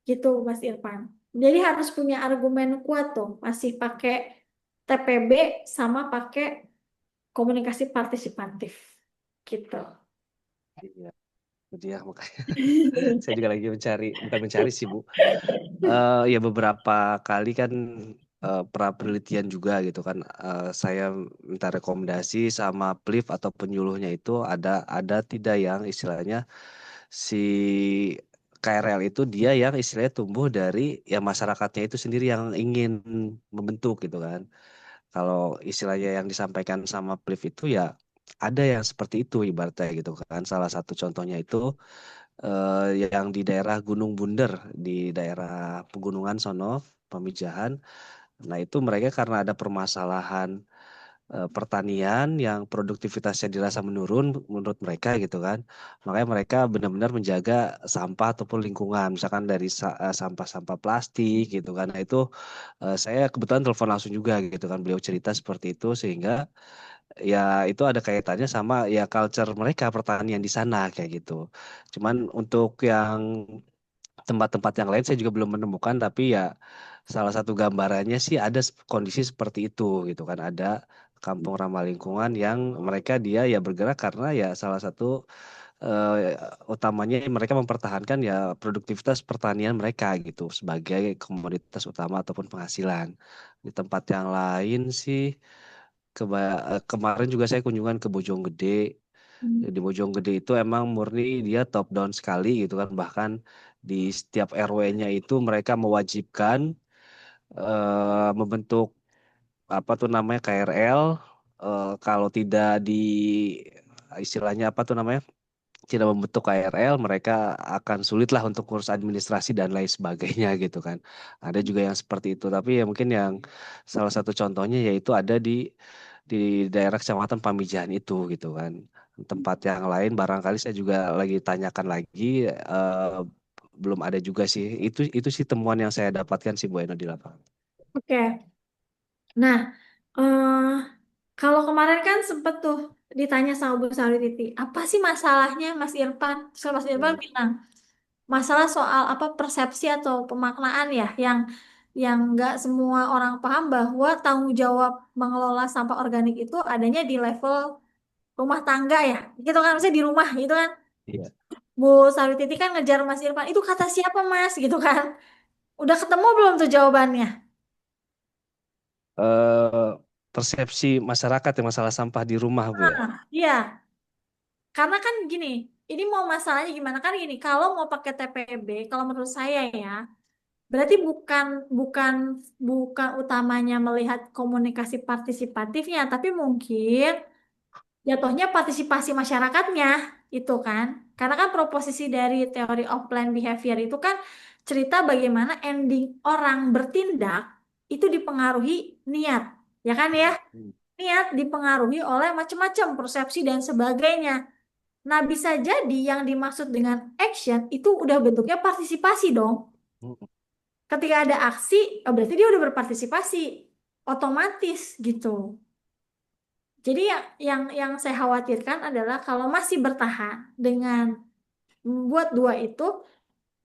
[SPEAKER 2] Gitu Mas Irfan. Jadi harus punya argumen kuat tuh, masih pakai TPB sama pakai komunikasi partisipatif. Gitu.
[SPEAKER 3] Iya, itu dia makanya saya juga lagi mencari, bukan mencari sih Bu. Ya beberapa kali kan pra penelitian juga gitu kan. Saya minta rekomendasi sama PLIF atau penyuluhnya itu ada tidak yang istilahnya si KRL itu dia yang istilahnya tumbuh dari ya masyarakatnya itu sendiri yang ingin membentuk gitu kan. Kalau istilahnya yang disampaikan sama PLIF itu ya ada yang seperti itu ibaratnya gitu kan. Salah satu contohnya itu yang di daerah Gunung Bunder di daerah pegunungan sono Pamijahan. Nah, itu mereka karena ada permasalahan pertanian yang produktivitasnya dirasa menurun menurut mereka gitu kan. Makanya mereka benar-benar menjaga sampah ataupun lingkungan, misalkan dari sampah-sampah plastik gitu kan. Nah, itu saya kebetulan telepon langsung juga gitu kan. Beliau cerita seperti itu sehingga ya itu ada kaitannya sama ya culture mereka pertanian di sana kayak gitu. Cuman untuk yang tempat-tempat yang lain saya juga belum menemukan tapi ya salah satu gambarannya sih ada kondisi seperti itu gitu kan ada kampung ramah lingkungan yang mereka dia ya bergerak karena ya salah satu eh, utamanya mereka mempertahankan ya produktivitas pertanian mereka gitu sebagai komoditas utama ataupun penghasilan. Di tempat yang lain sih kemarin juga saya kunjungan ke Bojonggede. Di Bojonggede itu emang murni dia top down sekali gitu kan. Bahkan di setiap RW-nya itu mereka mewajibkan membentuk apa tuh namanya KRL. Kalau tidak di istilahnya apa tuh namanya tidak membentuk KRL, mereka akan sulit lah untuk ngurus administrasi dan lain sebagainya gitu kan. Ada juga yang seperti itu, tapi ya mungkin yang salah satu contohnya yaitu ada di daerah Kecamatan Pamijahan itu gitu kan. Tempat yang lain barangkali saya juga lagi tanyakan lagi belum ada juga sih. Itu sih temuan yang saya dapatkan sih Bu Eno di lapangan.
[SPEAKER 2] Oke. Nah, eh kalau kemarin kan sempet tuh ditanya sama Bu Titi, apa sih masalahnya Mas Irfan? Terus Mas Irfan
[SPEAKER 3] Hmm.
[SPEAKER 2] bilang, masalah soal apa persepsi atau pemaknaan ya yang yang nggak semua orang paham bahwa tanggung jawab mengelola sampah organik itu adanya di level rumah tangga ya, gitu kan, maksudnya di rumah gitu kan.
[SPEAKER 3] Iya.
[SPEAKER 2] Bu Sarwititi kan ngejar Mas Irfan, itu kata siapa Mas gitu kan? Udah ketemu belum tuh jawabannya?
[SPEAKER 3] eh Persepsi masyarakat yang masalah sampah di rumah, Bu ya.
[SPEAKER 2] Nah, iya. Karena kan gini, ini mau masalahnya gimana kan gini, kalau mau pakai TPB, kalau menurut saya ya, berarti bukan bukan bukan utamanya melihat komunikasi partisipatifnya, tapi mungkin jatuhnya partisipasi masyarakatnya itu kan. Karena kan proposisi dari teori of planned behavior itu kan cerita bagaimana ending orang bertindak itu dipengaruhi niat, ya kan ya?
[SPEAKER 3] Hmm.
[SPEAKER 2] Niat dipengaruhi oleh macam-macam persepsi dan sebagainya. Nah, bisa jadi yang dimaksud dengan action itu udah bentuknya partisipasi dong.
[SPEAKER 3] Hmm.
[SPEAKER 2] Ketika ada aksi, oh berarti dia udah berpartisipasi. Otomatis gitu. Jadi yang saya khawatirkan adalah kalau masih bertahan dengan membuat dua itu,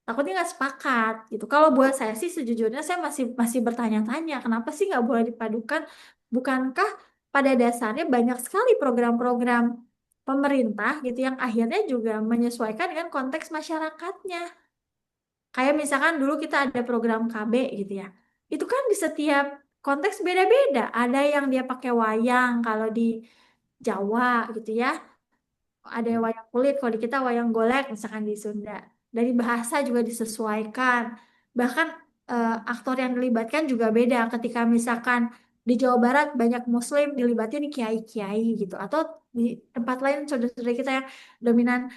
[SPEAKER 2] takutnya nggak sepakat gitu. Kalau buat saya sih sejujurnya saya masih masih bertanya-tanya, kenapa sih nggak boleh dipadukan? Bukankah pada dasarnya banyak sekali program-program pemerintah gitu yang akhirnya juga menyesuaikan dengan konteks masyarakatnya. Kayak misalkan dulu kita ada program KB gitu ya. Itu kan di setiap konteks beda-beda. Ada yang dia pakai wayang kalau di Jawa gitu ya. Ada yang wayang kulit, kalau di kita wayang golek misalkan di Sunda. Dari bahasa juga disesuaikan. Bahkan aktor yang dilibatkan juga beda. Ketika misalkan di Jawa Barat banyak Muslim dilibatin kiai-kiai gitu. Atau di tempat lain saudara-saudara kita yang dominan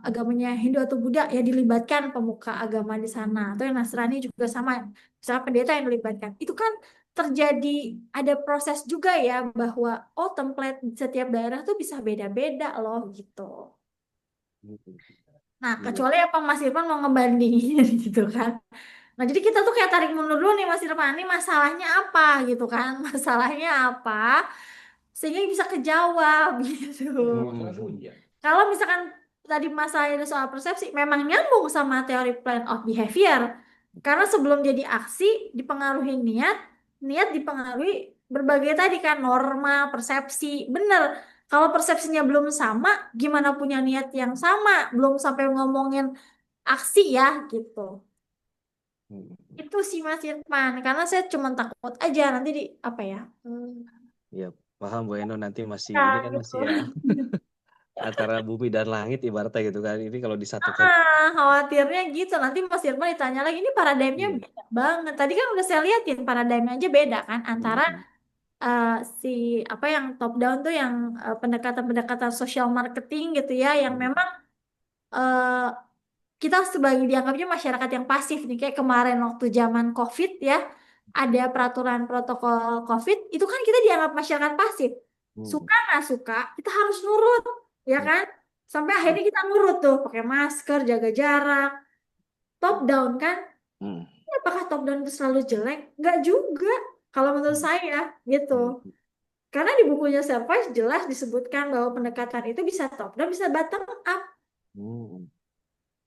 [SPEAKER 2] agamanya Hindu atau Buddha ya dilibatkan pemuka agama di sana. Atau yang Nasrani juga sama. Misalkan pendeta yang dilibatkan. Itu kan terjadi ada proses juga ya bahwa oh template di setiap daerah tuh bisa beda-beda loh gitu. Nah,
[SPEAKER 3] Iya.
[SPEAKER 2] kecuali apa Mas Irfan mau ngebandingin gitu kan. Nah, jadi kita tuh kayak tarik mundur dulu nih Mas Irfan, ini masalahnya apa gitu kan. Masalahnya apa sehingga bisa kejawab gitu. Kalau misalkan tadi masalahnya itu soal persepsi, memang nyambung sama teori plan of behavior. Karena sebelum jadi aksi dipengaruhi niat, niat dipengaruhi berbagai tadi kan norma, persepsi. Bener. Kalau persepsinya belum sama, gimana punya niat yang sama? Belum sampai ngomongin aksi ya gitu. Itu sih Mas Irfan. Karena saya cuma takut aja nanti di apa ya?
[SPEAKER 3] Ya, paham Bu Eno, nanti masih
[SPEAKER 2] Ya,
[SPEAKER 3] ini kan
[SPEAKER 2] gitu.
[SPEAKER 3] masih ya antara bumi dan langit ibaratnya gitu kan. Ini kalau disatukan.
[SPEAKER 2] Khawatirnya gitu. Nanti Mas Irfan ditanya lagi, ini paradigmnya
[SPEAKER 3] Iya.
[SPEAKER 2] beda banget. Tadi kan udah saya liatin paradigmnya aja beda kan antara
[SPEAKER 3] Hmm.
[SPEAKER 2] eh, si apa yang top down tuh yang pendekatan-pendekatan social marketing gitu ya, yang
[SPEAKER 3] Hmm.
[SPEAKER 2] memang eh, kita sebagai dianggapnya masyarakat yang pasif nih. Kayak kemarin waktu zaman COVID ya, ada peraturan protokol COVID, itu kan kita dianggap masyarakat pasif.
[SPEAKER 3] Hmm.
[SPEAKER 2] Suka nggak suka, kita harus nurut, ya
[SPEAKER 3] Hmm.
[SPEAKER 2] kan? Sampai akhirnya kita nurut tuh, pakai masker, jaga jarak, top down kan.
[SPEAKER 3] Hmm.
[SPEAKER 2] Apakah top down itu selalu jelek? Nggak juga, kalau menurut saya gitu.
[SPEAKER 3] Hmm.
[SPEAKER 2] Karena di bukunya Survive jelas disebutkan bahwa pendekatan itu bisa top down, bisa bottom up.
[SPEAKER 3] Hmm.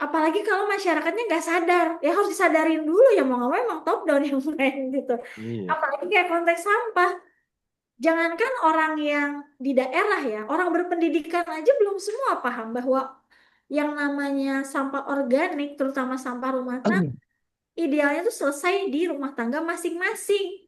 [SPEAKER 2] Apalagi kalau masyarakatnya nggak sadar, ya harus disadarin dulu ya mau nggak mau emang top down yang main gitu.
[SPEAKER 3] Iya.
[SPEAKER 2] Apalagi kayak konteks sampah. Jangankan orang yang di daerah ya, orang berpendidikan aja belum semua paham bahwa yang namanya sampah organik, terutama sampah rumah tangga, idealnya tuh selesai di rumah tangga masing-masing.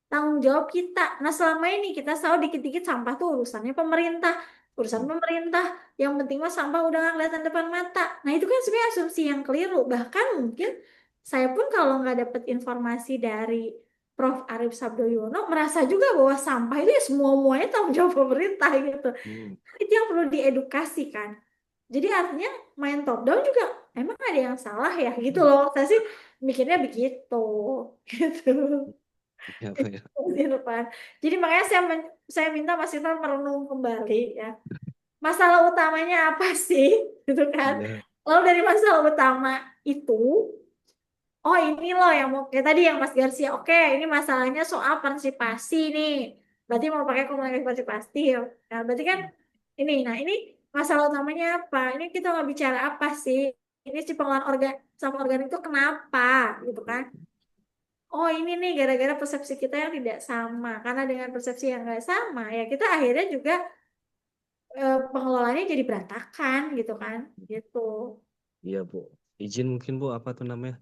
[SPEAKER 2] Tanggung jawab kita. Nah, selama ini kita selalu dikit-dikit sampah tuh urusannya pemerintah. Urusan pemerintah. Yang penting mah sampah udah nggak kelihatan depan mata. Nah, itu kan sebenarnya asumsi yang keliru. Bahkan mungkin saya pun kalau nggak dapet informasi dari Prof. Arif Sabdoyono, merasa juga bahwa sampah itu ya semua-muanya tanggung jawab pemerintah gitu.
[SPEAKER 3] Hmm.
[SPEAKER 2] Itu yang perlu diedukasi kan. Jadi artinya main top down juga emang ada yang salah ya gitu loh. Saya sih mikirnya begitu. Gitu.
[SPEAKER 3] Iya, Bu ya.
[SPEAKER 2] Di depan. Jadi makanya saya minta Mas Irfan merenung kembali ya. Masalah utamanya apa sih? Gitu kan.
[SPEAKER 3] Iya.
[SPEAKER 2] Lalu dari masalah utama itu, oh ini loh yang mau kayak tadi yang Mas Garcia. Oke, ini masalahnya soal partisipasi nih. Berarti mau pakai komunikasi partisipasi. Nah, berarti kan ini. Nah, ini masalah utamanya apa? Ini kita nggak bicara apa sih? Ini si pengelolaan sama organik itu kenapa gitu kan? oh ini nih gara-gara persepsi kita yang tidak sama. Karena dengan persepsi yang nggak sama, ya kita akhirnya juga pengelolaannya jadi berantakan gitu kan. Gitu.
[SPEAKER 3] Iya Bu, izin mungkin Bu apa tuh namanya?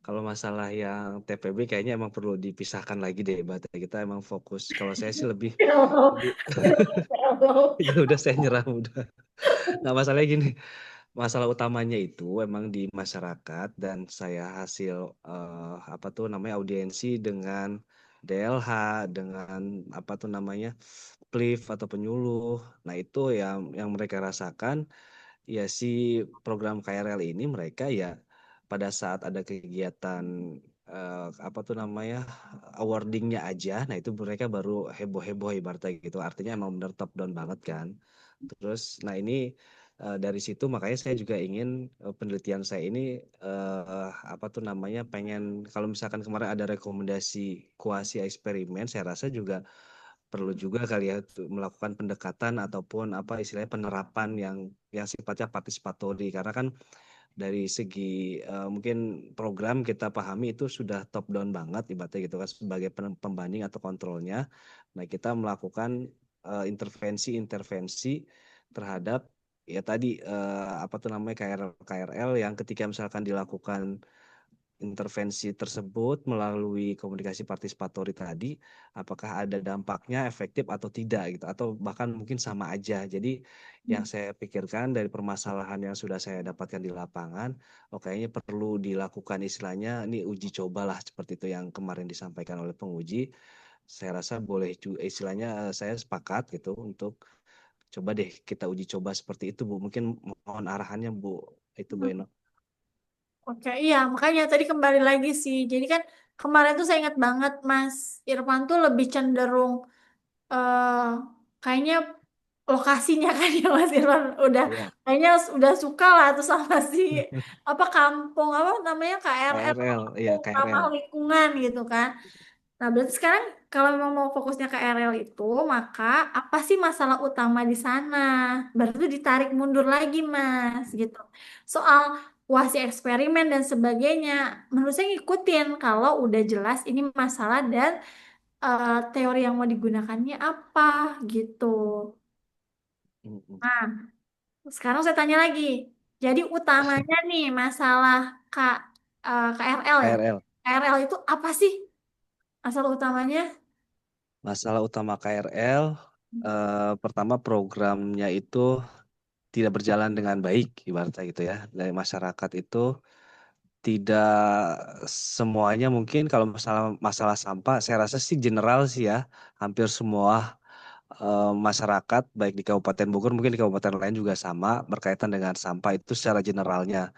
[SPEAKER 3] Kalau masalah yang TPB kayaknya emang perlu dipisahkan lagi deh, Bata. Kita emang fokus. Kalau saya sih lebih
[SPEAKER 2] Ya Allah.
[SPEAKER 3] lebih
[SPEAKER 2] Ya Allah.
[SPEAKER 3] ya udah saya nyerah udah. Nggak masalahnya gini, masalah utamanya itu emang di masyarakat dan saya hasil apa tuh namanya audiensi dengan DLH, dengan apa tuh namanya PLIF atau penyuluh. Nah itu yang mereka rasakan ya si program KRL ini mereka ya pada saat ada kegiatan apa tuh namanya awardingnya aja, nah itu mereka baru heboh-heboh ibaratnya gitu. Artinya emang bener top down banget kan. Terus, nah ini dari situ makanya saya juga ingin penelitian saya ini apa tuh namanya pengen kalau misalkan kemarin ada rekomendasi kuasi eksperimen, saya rasa juga perlu juga kali ya tuh melakukan pendekatan ataupun apa istilahnya penerapan yang sifatnya partisipatori karena kan dari segi mungkin program kita pahami itu sudah top down banget ibaratnya gitu kan sebagai pembanding atau kontrolnya. Nah, kita melakukan intervensi-intervensi terhadap ya tadi apa tuh namanya KRL yang ketika misalkan dilakukan intervensi tersebut melalui komunikasi partisipatori tadi, apakah ada dampaknya efektif atau tidak gitu, atau bahkan mungkin sama aja. Jadi yang saya pikirkan dari permasalahan yang sudah saya dapatkan di lapangan, oh kayaknya perlu dilakukan istilahnya ini uji coba lah seperti itu yang kemarin disampaikan oleh penguji. Saya rasa boleh juga istilahnya saya sepakat gitu untuk coba deh kita uji coba seperti itu Bu. Mungkin mohon arahannya Bu. Itu Bu Eno.
[SPEAKER 2] Oke, iya makanya tadi kembali lagi sih. Jadi kan kemarin tuh saya ingat banget Mas Irfan tuh lebih cenderung eh kayaknya lokasinya kan ya Mas Irfan udah
[SPEAKER 3] Iya,
[SPEAKER 2] kayaknya udah suka lah tuh sama si apa kampung apa namanya KRL
[SPEAKER 3] KRL, iya
[SPEAKER 2] kampung ramah
[SPEAKER 3] KRL.
[SPEAKER 2] lingkungan gitu kan. Nah, berarti sekarang kalau memang mau fokusnya ke RL itu, maka apa sih masalah utama di sana? Berarti itu ditarik mundur lagi, Mas, gitu. Soal kuasi eksperimen dan sebagainya, menurut saya ngikutin kalau udah jelas ini masalah dan teori yang mau digunakannya apa, gitu.
[SPEAKER 3] Mm-mm.
[SPEAKER 2] Nah, sekarang saya tanya lagi. Jadi utamanya nih masalah K, KRL ya.
[SPEAKER 3] KRL.
[SPEAKER 2] KRL itu apa sih masalah utamanya?
[SPEAKER 3] Masalah utama KRL, pertama programnya itu tidak berjalan dengan baik, ibaratnya gitu ya. Dari masyarakat itu tidak semuanya mungkin kalau masalah masalah sampah, saya rasa sih general sih ya, hampir semua masyarakat baik di Kabupaten Bogor mungkin di kabupaten lain juga sama berkaitan dengan sampah itu secara generalnya.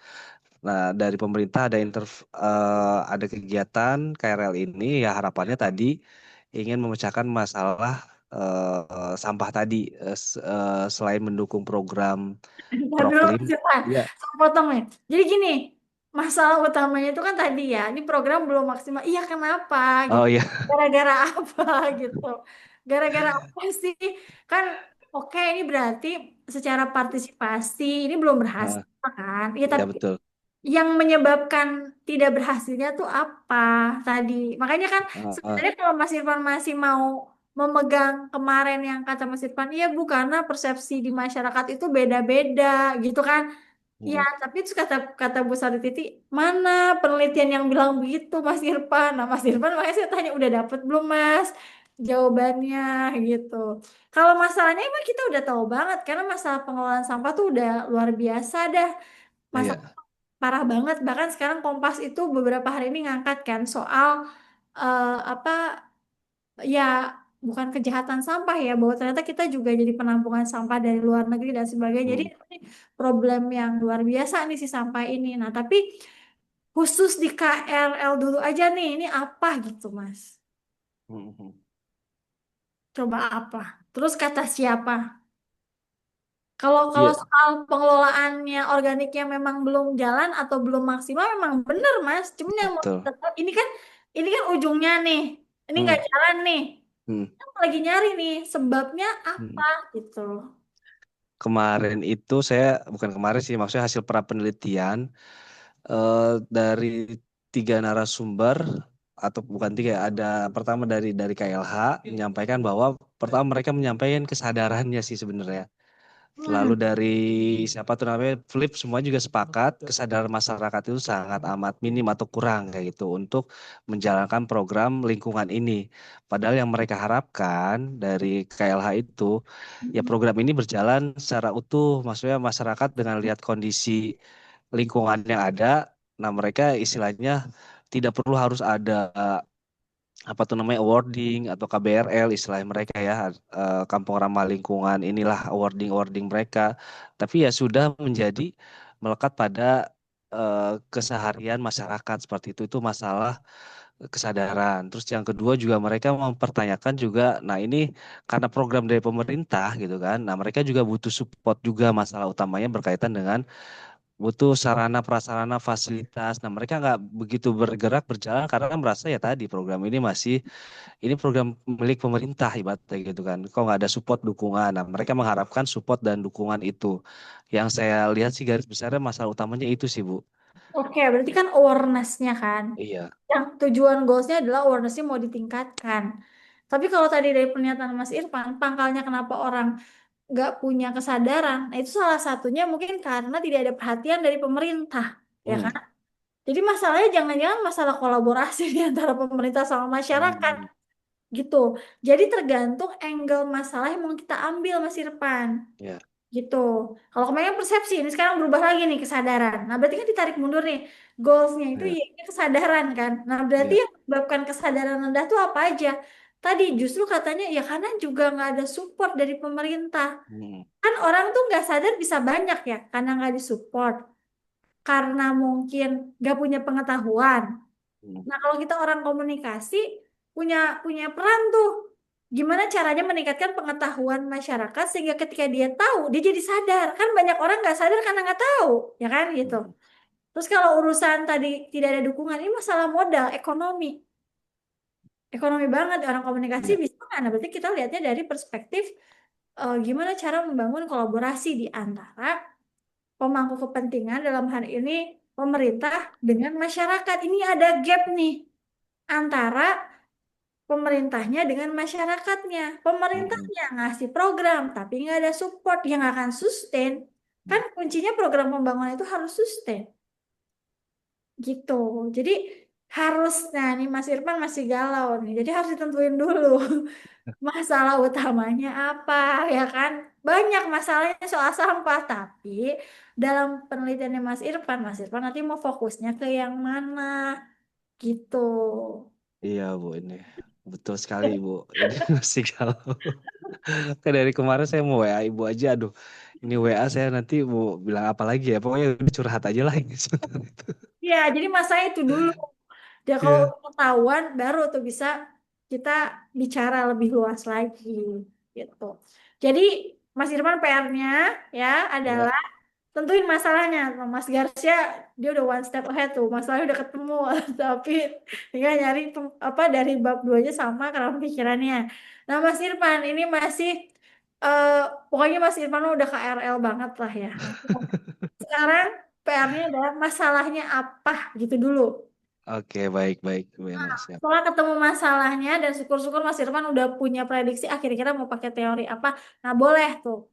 [SPEAKER 3] Nah, dari pemerintah ada kegiatan KRL ini ya harapannya tadi ingin memecahkan masalah sampah tadi selain mendukung program
[SPEAKER 2] Ntar dulu
[SPEAKER 3] Proklim.
[SPEAKER 2] Mas Irfan,
[SPEAKER 3] Iya.
[SPEAKER 2] saya potong nih. Jadi gini, masalah utamanya itu kan tadi ya, ini program belum maksimal. Iya kenapa
[SPEAKER 3] Oh
[SPEAKER 2] gitu?
[SPEAKER 3] iya.
[SPEAKER 2] Gara-gara apa gitu? Gara-gara apa sih? Kan oke ini berarti secara partisipasi ini belum berhasil
[SPEAKER 3] Heeh,
[SPEAKER 2] kan? Iya
[SPEAKER 3] iya
[SPEAKER 2] tapi
[SPEAKER 3] betul.
[SPEAKER 2] yang menyebabkan tidak berhasilnya tuh apa tadi? Makanya kan
[SPEAKER 3] Heeh,
[SPEAKER 2] sebenarnya kalau Mas Irfan masih mau memegang kemarin yang kata Mas Irfan, iya Bu, karena persepsi di masyarakat itu beda-beda gitu kan. Iya,
[SPEAKER 3] heeh,
[SPEAKER 2] tapi terus kata kata Bu Sari Titi, mana penelitian yang bilang begitu Mas Irfan? Nah Mas Irfan makanya saya tanya, udah dapet belum Mas jawabannya gitu. Kalau masalahnya emang kita udah tahu banget, karena masalah pengelolaan sampah tuh udah luar biasa dah. Masa
[SPEAKER 3] iya.
[SPEAKER 2] parah banget, bahkan sekarang Kompas itu beberapa hari ini ngangkat kan soal apa ya bukan kejahatan sampah ya, bahwa ternyata kita juga jadi penampungan sampah dari luar negeri dan sebagainya, jadi
[SPEAKER 3] Hmm,
[SPEAKER 2] ini problem yang luar biasa nih si sampah ini. Nah tapi khusus di KRL dulu aja nih, ini apa gitu Mas,
[SPEAKER 3] hmm, hmm.
[SPEAKER 2] coba apa, terus kata siapa? Kalau kalau
[SPEAKER 3] Iya,
[SPEAKER 2] soal pengelolaannya organiknya memang belum jalan atau belum maksimal memang benar Mas. Cuman yang mau
[SPEAKER 3] betul.
[SPEAKER 2] tetap ini kan ujungnya nih. Ini
[SPEAKER 3] Hmm,
[SPEAKER 2] nggak jalan nih.
[SPEAKER 3] hmm,
[SPEAKER 2] Aku lagi nyari nih sebabnya
[SPEAKER 3] hmm.
[SPEAKER 2] apa gitu.
[SPEAKER 3] Kemarin itu saya bukan kemarin sih maksudnya hasil pra penelitian dari tiga narasumber. atau bukan tiga, ada pertama dari KLH menyampaikan bahwa pertama mereka menyampaikan kesadarannya sih sebenarnya. Lalu
[SPEAKER 2] Hmm.
[SPEAKER 3] dari siapa tuh namanya Flip, semua juga sepakat kesadaran masyarakat itu sangat amat minim atau kurang kayak gitu untuk menjalankan program lingkungan ini. Padahal yang mereka harapkan dari KLH itu ya program ini berjalan secara utuh, maksudnya masyarakat dengan lihat kondisi lingkungan yang ada, nah mereka istilahnya tidak perlu harus ada apa tuh namanya awarding atau KBRL istilah mereka ya, kampung ramah lingkungan inilah awarding mereka, tapi ya sudah menjadi melekat pada keseharian masyarakat seperti itu masalah kesadaran. Terus yang kedua juga mereka mempertanyakan juga, nah ini karena program dari pemerintah gitu kan, nah mereka juga butuh support juga, masalah utamanya berkaitan dengan butuh sarana prasarana fasilitas. Nah mereka nggak begitu bergerak berjalan karena merasa ya tadi program ini masih ini program milik pemerintah ibaratnya gitu kan. Kok nggak ada support dukungan. Nah, mereka mengharapkan support dan dukungan itu. Yang saya lihat sih garis besarnya masalah utamanya itu sih, Bu.
[SPEAKER 2] Oke, berarti kan awareness-nya kan.
[SPEAKER 3] Iya.
[SPEAKER 2] Yang tujuan goals-nya adalah awareness-nya mau ditingkatkan. Tapi kalau tadi dari pernyataan Mas Irfan, pangkalnya kenapa orang nggak punya kesadaran, nah itu salah satunya mungkin karena tidak ada perhatian dari pemerintah, ya
[SPEAKER 3] Hmm.
[SPEAKER 2] kan? Jadi masalahnya jangan-jangan masalah kolaborasi di antara pemerintah sama masyarakat,
[SPEAKER 3] Hmm.
[SPEAKER 2] gitu. Jadi tergantung angle masalah yang mau kita ambil, Mas Irfan.
[SPEAKER 3] Ya.
[SPEAKER 2] Gitu. Kalau kemarin persepsi, ini sekarang berubah lagi nih kesadaran. Nah, berarti kan ditarik mundur nih. Goalsnya itu
[SPEAKER 3] Ya.
[SPEAKER 2] ya kesadaran kan. Nah, berarti
[SPEAKER 3] Ya.
[SPEAKER 2] yang menyebabkan kesadaran rendah tuh apa aja? Tadi justru katanya ya karena juga nggak ada support dari pemerintah.
[SPEAKER 3] Hmm.
[SPEAKER 2] Kan orang tuh nggak sadar bisa banyak ya karena nggak disupport. Karena mungkin nggak punya pengetahuan.
[SPEAKER 3] Hmm.
[SPEAKER 2] Nah, kalau kita orang komunikasi punya punya peran tuh. Gimana caranya meningkatkan pengetahuan masyarakat sehingga ketika dia tahu, dia jadi sadar. Kan banyak orang nggak sadar karena nggak tahu, ya kan gitu.
[SPEAKER 3] Hmm.
[SPEAKER 2] Terus kalau urusan tadi tidak ada dukungan, ini masalah modal, ekonomi. Ekonomi banget, orang komunikasi
[SPEAKER 3] Ya.
[SPEAKER 2] bisa nggak? Nah, berarti kita lihatnya dari perspektif gimana cara membangun kolaborasi di antara pemangku kepentingan dalam hal ini pemerintah dengan masyarakat. Ini ada gap nih antara pemerintahnya dengan masyarakatnya.
[SPEAKER 3] Hmm.
[SPEAKER 2] Pemerintahnya ngasih program, tapi nggak ada support yang akan sustain. Kan kuncinya program pembangunan itu harus sustain, gitu. Jadi harus, nah nih Mas Irfan masih galau nih. Jadi harus ditentuin dulu masalah utamanya apa, ya kan? Banyak masalahnya soal sampah, tapi dalam penelitiannya Mas Irfan nanti mau fokusnya ke yang mana, gitu.
[SPEAKER 3] Iya, Bu, ini. Betul sekali, Bu. Ini masih galau. Kan dari kemarin saya mau WA Ibu aja, aduh. Ini WA saya nanti mau bilang apa lagi ya? Pokoknya udah curhat aja lah ini sebentar itu.
[SPEAKER 2] Ya, jadi masa itu dulu. Ya kalau
[SPEAKER 3] Iya.
[SPEAKER 2] udah ketahuan baru tuh bisa kita bicara lebih luas lagi gitu. Jadi Mas Irfan PR-nya ya
[SPEAKER 3] Ya.
[SPEAKER 2] adalah tentuin masalahnya. Nah, Mas Garcia dia udah one step ahead tuh, masalahnya udah ketemu tapi tinggal nyari apa dari bab duanya sama karena pikirannya. Nah Mas Irfan ini masih eh, pokoknya Mas Irfan udah KRL banget lah ya. Sekarang PR-nya adalah masalahnya apa gitu dulu.
[SPEAKER 3] Oke, baik, baik, Bu Eno, siap.
[SPEAKER 2] Setelah ketemu masalahnya dan syukur-syukur Mas Irfan udah punya prediksi kira-kira mau pakai teori apa. Nah, boleh tuh.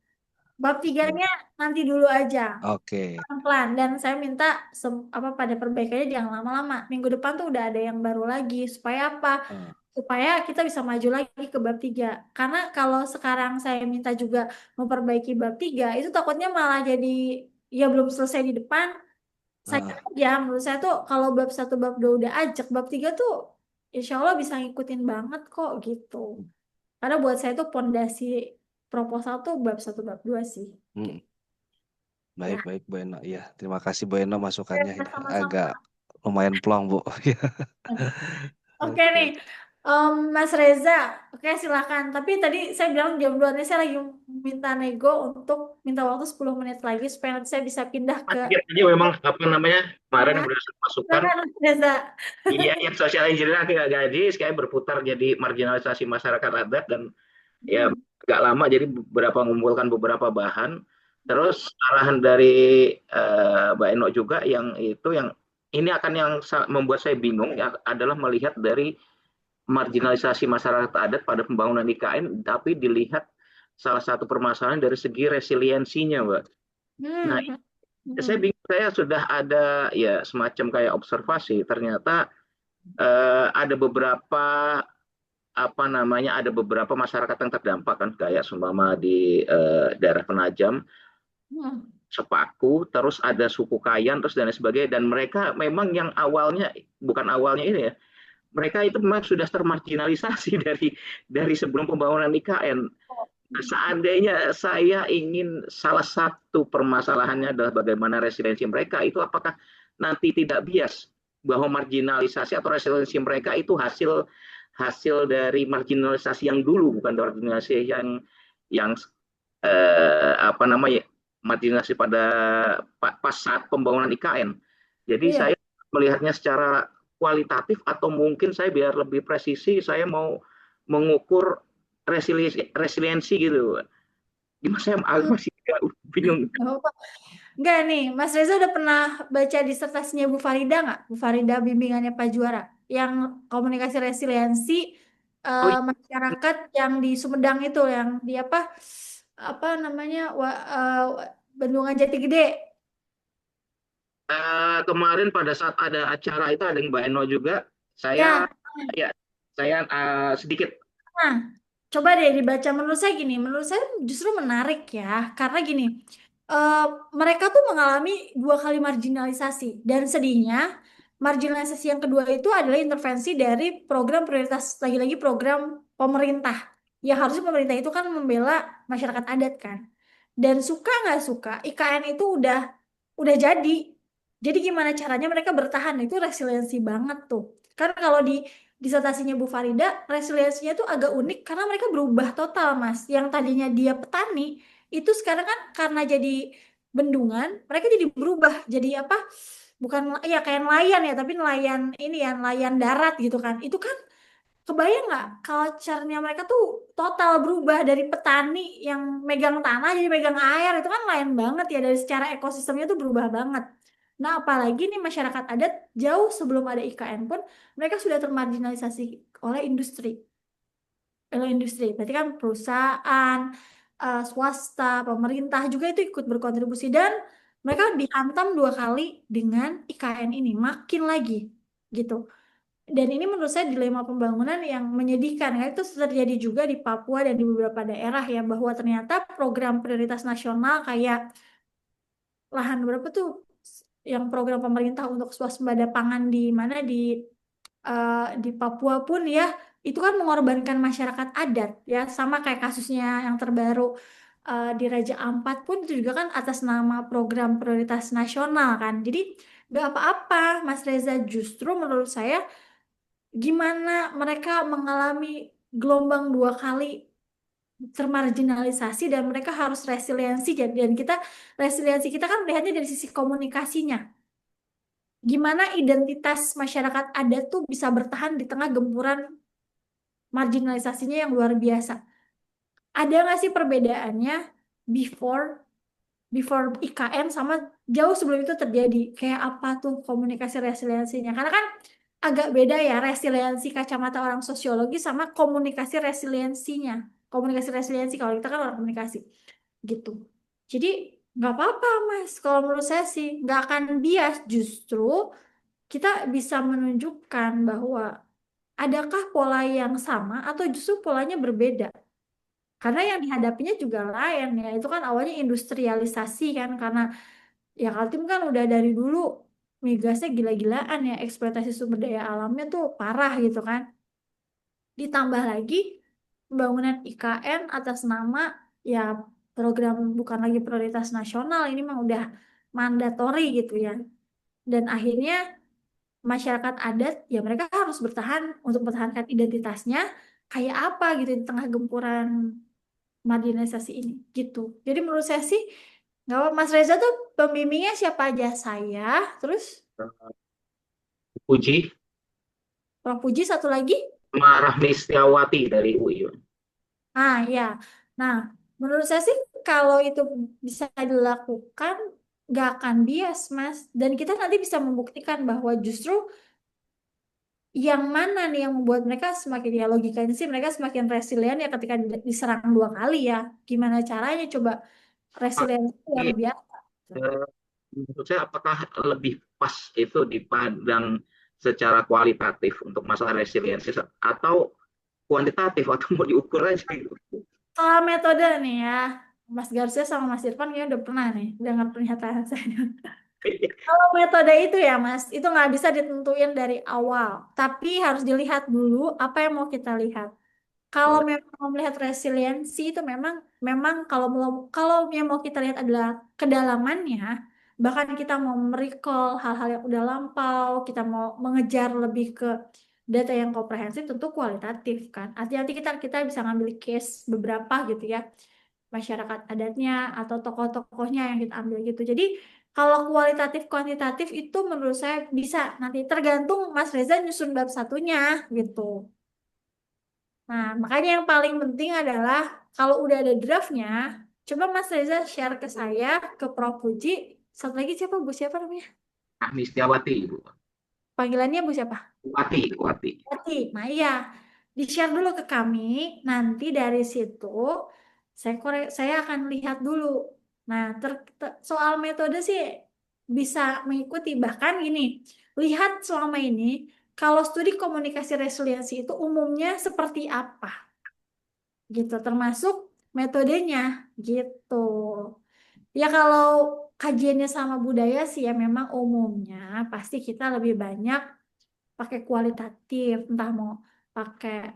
[SPEAKER 2] Bab
[SPEAKER 3] Siap.
[SPEAKER 2] tiganya nanti dulu aja.
[SPEAKER 3] Oke.
[SPEAKER 2] Pelan-pelan. Dan saya minta apa pada perbaikannya jangan lama-lama. Minggu depan tuh udah ada yang baru lagi. Supaya apa?
[SPEAKER 3] Eh,
[SPEAKER 2] Supaya kita bisa maju lagi ke bab 3. Karena kalau sekarang saya minta juga memperbaiki bab 3 itu takutnya malah jadi ya belum selesai di depan. Saya
[SPEAKER 3] eh,
[SPEAKER 2] aja, menurut saya tuh kalau bab satu bab 2 udah ajak, bab 3 tuh insya Allah bisa ngikutin banget kok gitu. Karena buat saya tuh pondasi proposal tuh bab satu bab 2 sih.
[SPEAKER 3] mm,
[SPEAKER 2] Gitu.
[SPEAKER 3] baik,
[SPEAKER 2] Ya,
[SPEAKER 3] baik, Bu Eno. Ya, terima kasih Bu Eno masukannya
[SPEAKER 2] ya,
[SPEAKER 3] ini agak
[SPEAKER 2] sama-sama.
[SPEAKER 3] lumayan plong, Bu. Ya.
[SPEAKER 2] Oke nih,
[SPEAKER 3] Oke.
[SPEAKER 2] Mas Reza, oke silakan. Tapi tadi saya bilang jam 2 ini saya lagi minta nego untuk minta waktu 10 menit lagi supaya nanti saya bisa pindah ke
[SPEAKER 4] Sedikit aja memang apa namanya kemarin
[SPEAKER 2] ya,
[SPEAKER 4] berdasarkan masukan.
[SPEAKER 2] silakan Mas Reza.
[SPEAKER 4] Iya, yang sosial engineering agak gaji sekali berputar jadi marginalisasi masyarakat adat dan ya
[SPEAKER 2] Hmm.
[SPEAKER 4] agak lama jadi beberapa mengumpulkan beberapa bahan. Terus arahan dari Mbak Eno juga yang itu yang ini akan yang membuat saya bingung ya, adalah melihat dari marginalisasi masyarakat adat pada pembangunan IKN, tapi dilihat salah satu permasalahan dari segi resiliensinya, Mbak. Nah,
[SPEAKER 2] Hmm.
[SPEAKER 4] saya
[SPEAKER 2] Hmm.
[SPEAKER 4] bingung, saya sudah ada ya semacam kayak observasi, ternyata ada beberapa ada beberapa masyarakat yang terdampak kan, kayak seumpama di daerah Penajam,
[SPEAKER 2] Hmm.
[SPEAKER 4] Sepaku, terus ada suku Kayan, terus dan lain sebagainya, dan mereka memang yang awalnya bukan awalnya ini ya, mereka itu memang sudah termarginalisasi dari sebelum pembangunan IKN. Nah, seandainya saya ingin, salah satu permasalahannya adalah bagaimana resiliensi mereka itu, apakah nanti tidak bias bahwa marginalisasi atau resiliensi mereka itu hasil hasil dari marginalisasi yang dulu, bukan marginalisasi yang apa namanya, marginalisasi pada pas saat pembangunan IKN. Jadi
[SPEAKER 2] Iya.
[SPEAKER 4] saya melihatnya secara kualitatif, atau mungkin saya biar lebih presisi, saya mau mengukur resiliensi gitu. Gimana, saya
[SPEAKER 2] Hmm.
[SPEAKER 4] masih bingung.
[SPEAKER 2] Nggak apa-apa. Enggak nih, Mas Reza udah pernah baca disertasinya Bu Farida nggak? Bu Farida bimbingannya Pak Juara, yang komunikasi resiliensi
[SPEAKER 4] Oh iya,
[SPEAKER 2] masyarakat yang di Sumedang itu, yang di apa namanya, Bendungan Jati Gede.
[SPEAKER 4] kemarin pada saat ada acara itu ada yang Mbak Eno juga. Saya
[SPEAKER 2] Ya,
[SPEAKER 4] ya saya sedikit.
[SPEAKER 2] nah, coba deh dibaca. Menurut saya gini, menurut saya justru menarik ya, karena gini, eh, mereka tuh mengalami dua kali marginalisasi, dan sedihnya marginalisasi yang kedua itu adalah intervensi dari program prioritas, lagi-lagi program pemerintah. Ya harusnya pemerintah itu kan membela masyarakat adat kan. Dan suka nggak suka, IKN itu udah jadi. Jadi gimana caranya mereka bertahan, itu resiliensi banget tuh. Karena kalau di disertasinya Bu Farida, resiliensinya tuh agak unik karena mereka berubah total, Mas. Yang tadinya dia petani, itu sekarang kan karena jadi bendungan, mereka jadi berubah. Jadi apa? Bukan ya kayak nelayan ya, tapi nelayan ini ya, nelayan darat gitu kan. Itu kan kebayang nggak culture-nya mereka tuh total berubah dari petani yang megang tanah jadi megang air, itu kan lain banget ya, dari secara ekosistemnya tuh berubah banget. Nah, apalagi nih masyarakat adat jauh sebelum ada IKN pun mereka sudah termarginalisasi oleh industri. Oleh industri, berarti kan perusahaan, swasta, pemerintah juga itu ikut berkontribusi, dan mereka dihantam dua kali dengan IKN ini, makin lagi gitu. Dan ini menurut saya dilema pembangunan yang menyedihkan. Karena itu terjadi juga di Papua dan di beberapa daerah ya, bahwa ternyata program prioritas nasional kayak lahan berapa tuh, yang program pemerintah untuk swasembada pangan di mana di Papua pun ya, itu kan mengorbankan masyarakat adat ya, sama kayak kasusnya yang terbaru di Raja Ampat pun itu juga kan atas nama program prioritas nasional kan. Jadi gak apa-apa Mas Reza, justru menurut saya gimana mereka mengalami gelombang dua kali termarginalisasi, dan mereka harus resiliensi, dan kita resiliensi kita kan melihatnya dari sisi komunikasinya, gimana identitas masyarakat adat tuh bisa bertahan di tengah gempuran marginalisasinya yang luar biasa. Ada nggak sih perbedaannya before before IKN sama jauh sebelum itu terjadi? Kayak apa tuh komunikasi resiliensinya? Karena kan agak beda ya resiliensi kacamata orang sosiologi sama komunikasi resiliensinya. Komunikasi resiliensi kalau kita kan orang komunikasi gitu. Jadi nggak apa-apa Mas. Kalau menurut saya sih nggak akan bias. Justru kita bisa menunjukkan bahwa adakah pola yang sama atau justru polanya berbeda. Karena yang dihadapinya juga lain ya. Itu kan awalnya industrialisasi kan, karena ya Kaltim kan udah dari dulu migasnya gila-gilaan ya, eksploitasi sumber daya alamnya tuh parah gitu kan. Ditambah lagi pembangunan IKN atas nama ya program bukan lagi prioritas nasional, ini mah udah mandatori gitu ya. Dan akhirnya masyarakat adat ya mereka harus bertahan untuk mempertahankan identitasnya kayak apa gitu di tengah gempuran marginalisasi ini gitu. Jadi menurut saya sih nggak apa, Mas Reza tuh pembimbingnya siapa aja? Saya, terus
[SPEAKER 4] Puji
[SPEAKER 2] Prof Puji satu lagi.
[SPEAKER 4] sama Rahmi Setiawati dari UI.
[SPEAKER 2] Ya. Nah, menurut saya sih kalau itu bisa dilakukan, nggak akan bias, Mas. Dan kita nanti bisa membuktikan bahwa justru yang mana nih yang membuat mereka semakin, ya logikanya sih mereka semakin resilient ya ketika diserang 2 kali ya. Gimana caranya coba resilient luar
[SPEAKER 4] Tapi
[SPEAKER 2] biasa.
[SPEAKER 4] eh, menurut saya apakah lebih pas itu dipandang secara kualitatif untuk masalah resiliensi atau kuantitatif atau mau diukur aja gitu.
[SPEAKER 2] Soal metode nih ya, Mas Garcia sama Mas Irfan kayaknya udah pernah nih dengar pernyataan saya. Kalau metode itu ya Mas, itu nggak bisa ditentuin dari awal, tapi harus dilihat dulu apa yang mau kita lihat. Kalau memang mau melihat resiliensi itu memang memang kalau yang mau kita lihat adalah kedalamannya, bahkan kita mau merecall hal-hal yang udah lampau, kita mau mengejar lebih ke data yang komprehensif, tentu kualitatif kan. Artinya nanti kita bisa ngambil case beberapa gitu ya, masyarakat adatnya atau tokoh-tokohnya yang kita ambil gitu. Jadi kalau kualitatif kuantitatif itu menurut saya bisa nanti tergantung Mas Reza nyusun bab satunya gitu. Nah, makanya yang paling penting adalah kalau udah ada draftnya, coba Mas Reza share ke saya, ke Prof. Puji. Satu lagi siapa? Bu siapa namanya?
[SPEAKER 4] Agni Setiawati, Bu.
[SPEAKER 2] Panggilannya Bu siapa?
[SPEAKER 4] Wati, Wati.
[SPEAKER 2] Berarti, nah iya, di-share dulu ke kami. Nanti dari situ saya akan lihat dulu. Nah, soal metode sih bisa mengikuti. Bahkan gini, lihat selama ini kalau studi komunikasi resiliensi itu umumnya seperti apa, gitu. Termasuk metodenya, gitu. Ya kalau kajiannya sama budaya sih ya memang umumnya pasti kita lebih banyak pakai kualitatif, entah mau pakai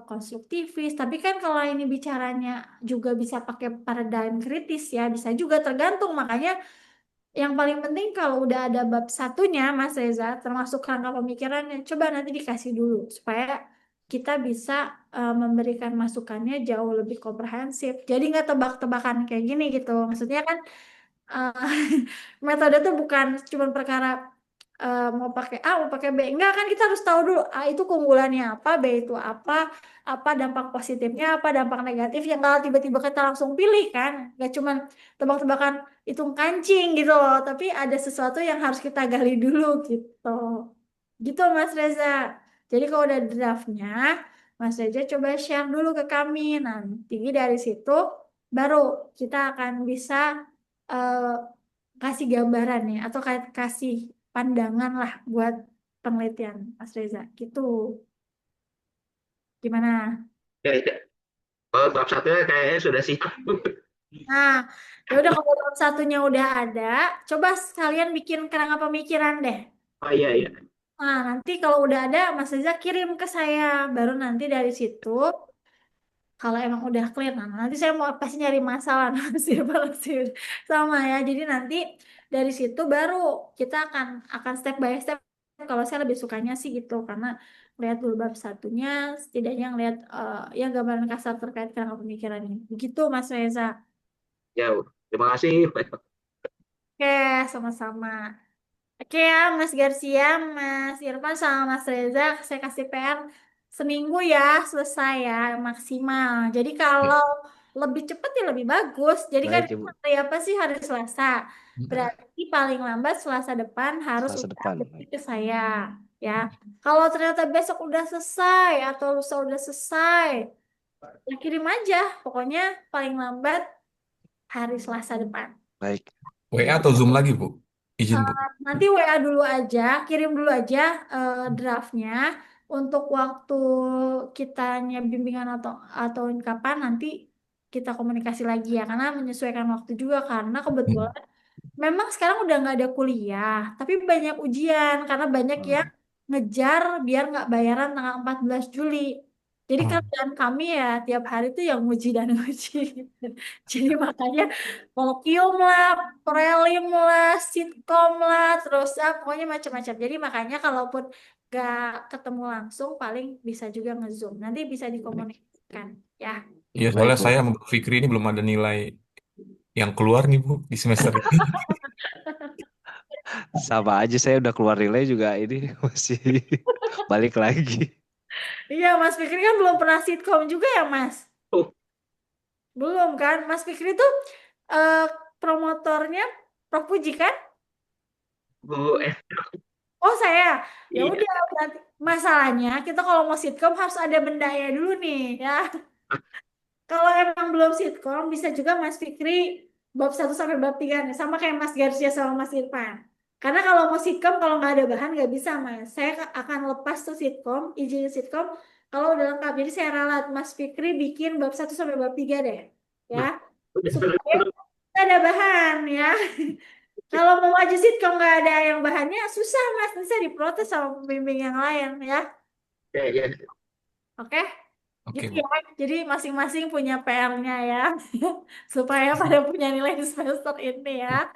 [SPEAKER 2] konstruktivis. Tapi kan kalau ini bicaranya juga bisa pakai paradigm kritis ya, bisa juga tergantung. Makanya yang paling penting kalau udah ada bab satunya, Mas Reza, termasuk kerangka pemikirannya, coba nanti dikasih dulu supaya kita bisa memberikan masukannya jauh lebih komprehensif. Jadi nggak tebak-tebakan kayak gini gitu. Maksudnya kan eh, metode tuh bukan cuma perkara mau pakai A, mau pakai B. Enggak kan kita harus tahu dulu A itu keunggulannya apa, B itu apa dampak positifnya, apa dampak negatifnya. Enggak tiba-tiba kita langsung pilih kan. Enggak cuma tebak-tebakan hitung kancing gitu loh, tapi ada sesuatu yang harus kita gali dulu gitu. Gitu Mas Reza. Jadi kalau udah draftnya, Mas Reza coba share dulu ke kami. Nanti dari situ baru kita akan bisa eh, kasih gambaran ya atau kasih pandangan lah buat penelitian Mas Reza gitu. Gimana?
[SPEAKER 4] Ya, ya. Oh, bab satunya kayaknya sudah siap.
[SPEAKER 2] Nah, ya udah kalau bab satunya udah ada, coba sekalian bikin kerangka pemikiran deh.
[SPEAKER 4] Oh iya, iya.
[SPEAKER 2] Nah, nanti kalau udah ada Mas Reza kirim ke saya, baru nanti dari situ kalau emang udah clear, nah nanti saya mau pasti nyari masalah pasti sama ya. Jadi nanti dari situ baru kita akan step by step. Kalau saya lebih sukanya sih gitu karena lihat dulu bab satunya, setidaknya ngeliat ya gambaran kasar terkait kerangka pemikirannya. Begitu Mas Reza.
[SPEAKER 4] Ya, terima kasih.
[SPEAKER 2] Oke, sama-sama. Oke ya, Mas Garcia, Mas Irfan, sama Mas Reza, saya kasih PR seminggu ya, selesai ya, maksimal. Jadi kalau lebih cepat ya lebih bagus. Jadi kan
[SPEAKER 3] Baik, Ibu.
[SPEAKER 2] hari apa sih hari Selasa? Berarti paling lambat Selasa depan harus
[SPEAKER 3] Selasa
[SPEAKER 2] udah
[SPEAKER 3] depan.
[SPEAKER 2] update ke saya. Ya, kalau ternyata besok udah selesai atau lusa udah selesai, ya kirim aja. Pokoknya paling lambat hari Selasa depan.
[SPEAKER 3] Baik.
[SPEAKER 1] WA atau Zoom lagi, Bu? Izin, Bu.
[SPEAKER 2] Nanti WA dulu aja, kirim dulu aja draftnya untuk waktu kitanya bimbingan atau kapan nanti kita komunikasi lagi ya karena menyesuaikan waktu juga karena kebetulan memang sekarang udah nggak ada kuliah tapi banyak ujian karena banyak yang ngejar biar nggak bayaran tanggal 14 Juli. Jadi
[SPEAKER 1] Oh,
[SPEAKER 2] kerjaan kami ya tiap hari tuh yang nguji dan nguji. Jadi makanya kolokium lah, prelim lah, sitkom lah, terus pokoknya macam-macam. Jadi makanya kalaupun gak ketemu langsung, paling bisa juga nge-zoom. Nanti bisa dikomunikasikan, ya.
[SPEAKER 1] iya,
[SPEAKER 3] Baik,
[SPEAKER 1] soalnya
[SPEAKER 3] Bu.
[SPEAKER 1] saya sama Bu Fikri ini belum ada nilai yang keluar nih, Bu, di semester ini.
[SPEAKER 3] Sama aja saya udah keluar nilai juga ini masih balik lagi.
[SPEAKER 2] Iya, Mas Fikri kan belum pernah sitkom juga ya, Mas?
[SPEAKER 4] Oh,
[SPEAKER 2] Belum kan? Mas Fikri tuh eh, promotornya Prof Puji kan?
[SPEAKER 4] Bu,
[SPEAKER 2] Oh saya, ya
[SPEAKER 4] iya.
[SPEAKER 2] udah berarti masalahnya kita kalau mau sitkom harus ada bendanya dulu nih ya. Kalau emang belum sitkom bisa juga Mas Fikri bab 1 sampai bab 3 nih sama kayak Mas Garcia sama Mas Irfan. Karena kalau mau sitkom kalau nggak ada bahan nggak bisa Mas. Saya akan lepas tuh sitkom, izin sitkom kalau udah lengkap. Jadi saya ralat Mas Fikri bikin bab 1 sampai bab 3 deh ya
[SPEAKER 4] Nah, udah
[SPEAKER 2] supaya kita ada bahan ya. Kalau mau maju sitkom nggak ada yang bahannya susah Mas, nanti saya diprotes sama pembimbing yang lain ya.
[SPEAKER 4] ya, ya.
[SPEAKER 2] Oke,
[SPEAKER 1] Oke,
[SPEAKER 2] gitu
[SPEAKER 1] Bu.
[SPEAKER 2] ya. Jadi masing-masing punya PR-nya ya, supaya pada punya nilai di semester ini ya.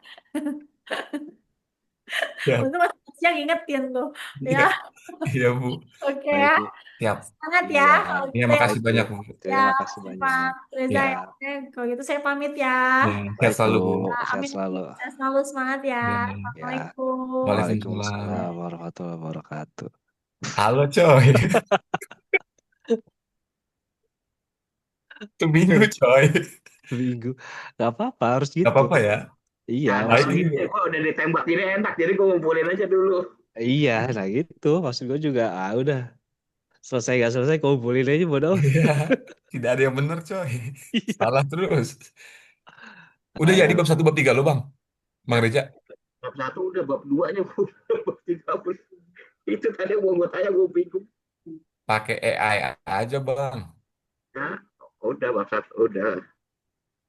[SPEAKER 1] Siap.
[SPEAKER 2] Untuk Mas yang ingetin tuh ya.
[SPEAKER 1] Iya, iya, Bu.
[SPEAKER 2] Oke ya,
[SPEAKER 3] Baik, Bu.
[SPEAKER 1] Siap.
[SPEAKER 2] semangat ya
[SPEAKER 3] Iya,
[SPEAKER 2] kalau
[SPEAKER 1] Iya,
[SPEAKER 2] gitu ya.
[SPEAKER 3] baik,
[SPEAKER 1] makasih
[SPEAKER 3] Bu.
[SPEAKER 1] banyak, Bu.
[SPEAKER 2] Ya,
[SPEAKER 3] Terima kasih
[SPEAKER 2] Pak
[SPEAKER 3] banyak.
[SPEAKER 2] Reza
[SPEAKER 3] Ya,
[SPEAKER 2] ya. Oke, kalau gitu saya pamit ya.
[SPEAKER 1] Ya, sehat
[SPEAKER 3] baik, Bu.
[SPEAKER 1] selalu, Bu.
[SPEAKER 2] Ya,
[SPEAKER 3] Sehat
[SPEAKER 2] amin,
[SPEAKER 3] selalu.
[SPEAKER 2] saya selalu semangat ya.
[SPEAKER 1] Ya.
[SPEAKER 3] Ya,
[SPEAKER 2] Assalamualaikum.
[SPEAKER 1] Waalaikumsalam.
[SPEAKER 3] Waalaikumsalam warahmatullahi wabarakatuh.
[SPEAKER 1] Halo, coy. Seminggu, coy.
[SPEAKER 3] Minggu. Gak apa-apa, harus
[SPEAKER 1] Gak
[SPEAKER 3] gitu.
[SPEAKER 1] apa-apa ya.
[SPEAKER 3] Iya,
[SPEAKER 4] Nah,
[SPEAKER 3] harus
[SPEAKER 1] Baik
[SPEAKER 4] kalau
[SPEAKER 1] ini,
[SPEAKER 4] gitu
[SPEAKER 3] gitu.
[SPEAKER 1] Bu.
[SPEAKER 4] gue udah ditembak ini enak, jadi gue ngumpulin aja dulu.
[SPEAKER 3] Iya, nah gitu. Maksud gue juga, udah. Selesai gak selesai, kumpulin aja bodo amat.
[SPEAKER 1] Iya. Tidak ada yang benar, coy.
[SPEAKER 3] Iya.
[SPEAKER 1] Salah terus. Udah jadi
[SPEAKER 3] Ah,
[SPEAKER 1] bab 1, bab 3 lo, Bang. Bang
[SPEAKER 4] Nah,
[SPEAKER 1] Reja.
[SPEAKER 4] bab 1 udah, bab 2 nya bab 3 pun. Itu tadi mau gue tanya, gue bingung.
[SPEAKER 1] Pakai AI aja, Bang.
[SPEAKER 4] Nah, udah bab 1 udah.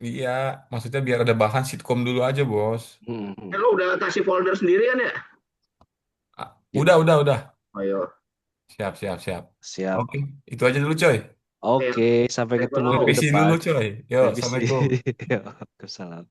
[SPEAKER 1] Iya, maksudnya biar ada bahan sitkom dulu aja, Bos.
[SPEAKER 3] hmm.
[SPEAKER 4] Lo udah kasih folder sendiri kan ya?
[SPEAKER 1] Ah,
[SPEAKER 3] Ya,
[SPEAKER 1] udah.
[SPEAKER 4] Ayo.
[SPEAKER 1] Siap, siap, siap.
[SPEAKER 3] siap.
[SPEAKER 1] Oke, itu aja dulu, coy.
[SPEAKER 3] Oke, sampai ketemu minggu
[SPEAKER 1] Revisi dulu,
[SPEAKER 3] depan.
[SPEAKER 1] coy. Yuk,
[SPEAKER 3] Revisi.
[SPEAKER 1] Assalamualaikum.
[SPEAKER 3] Yuk, Waalaikumsalam.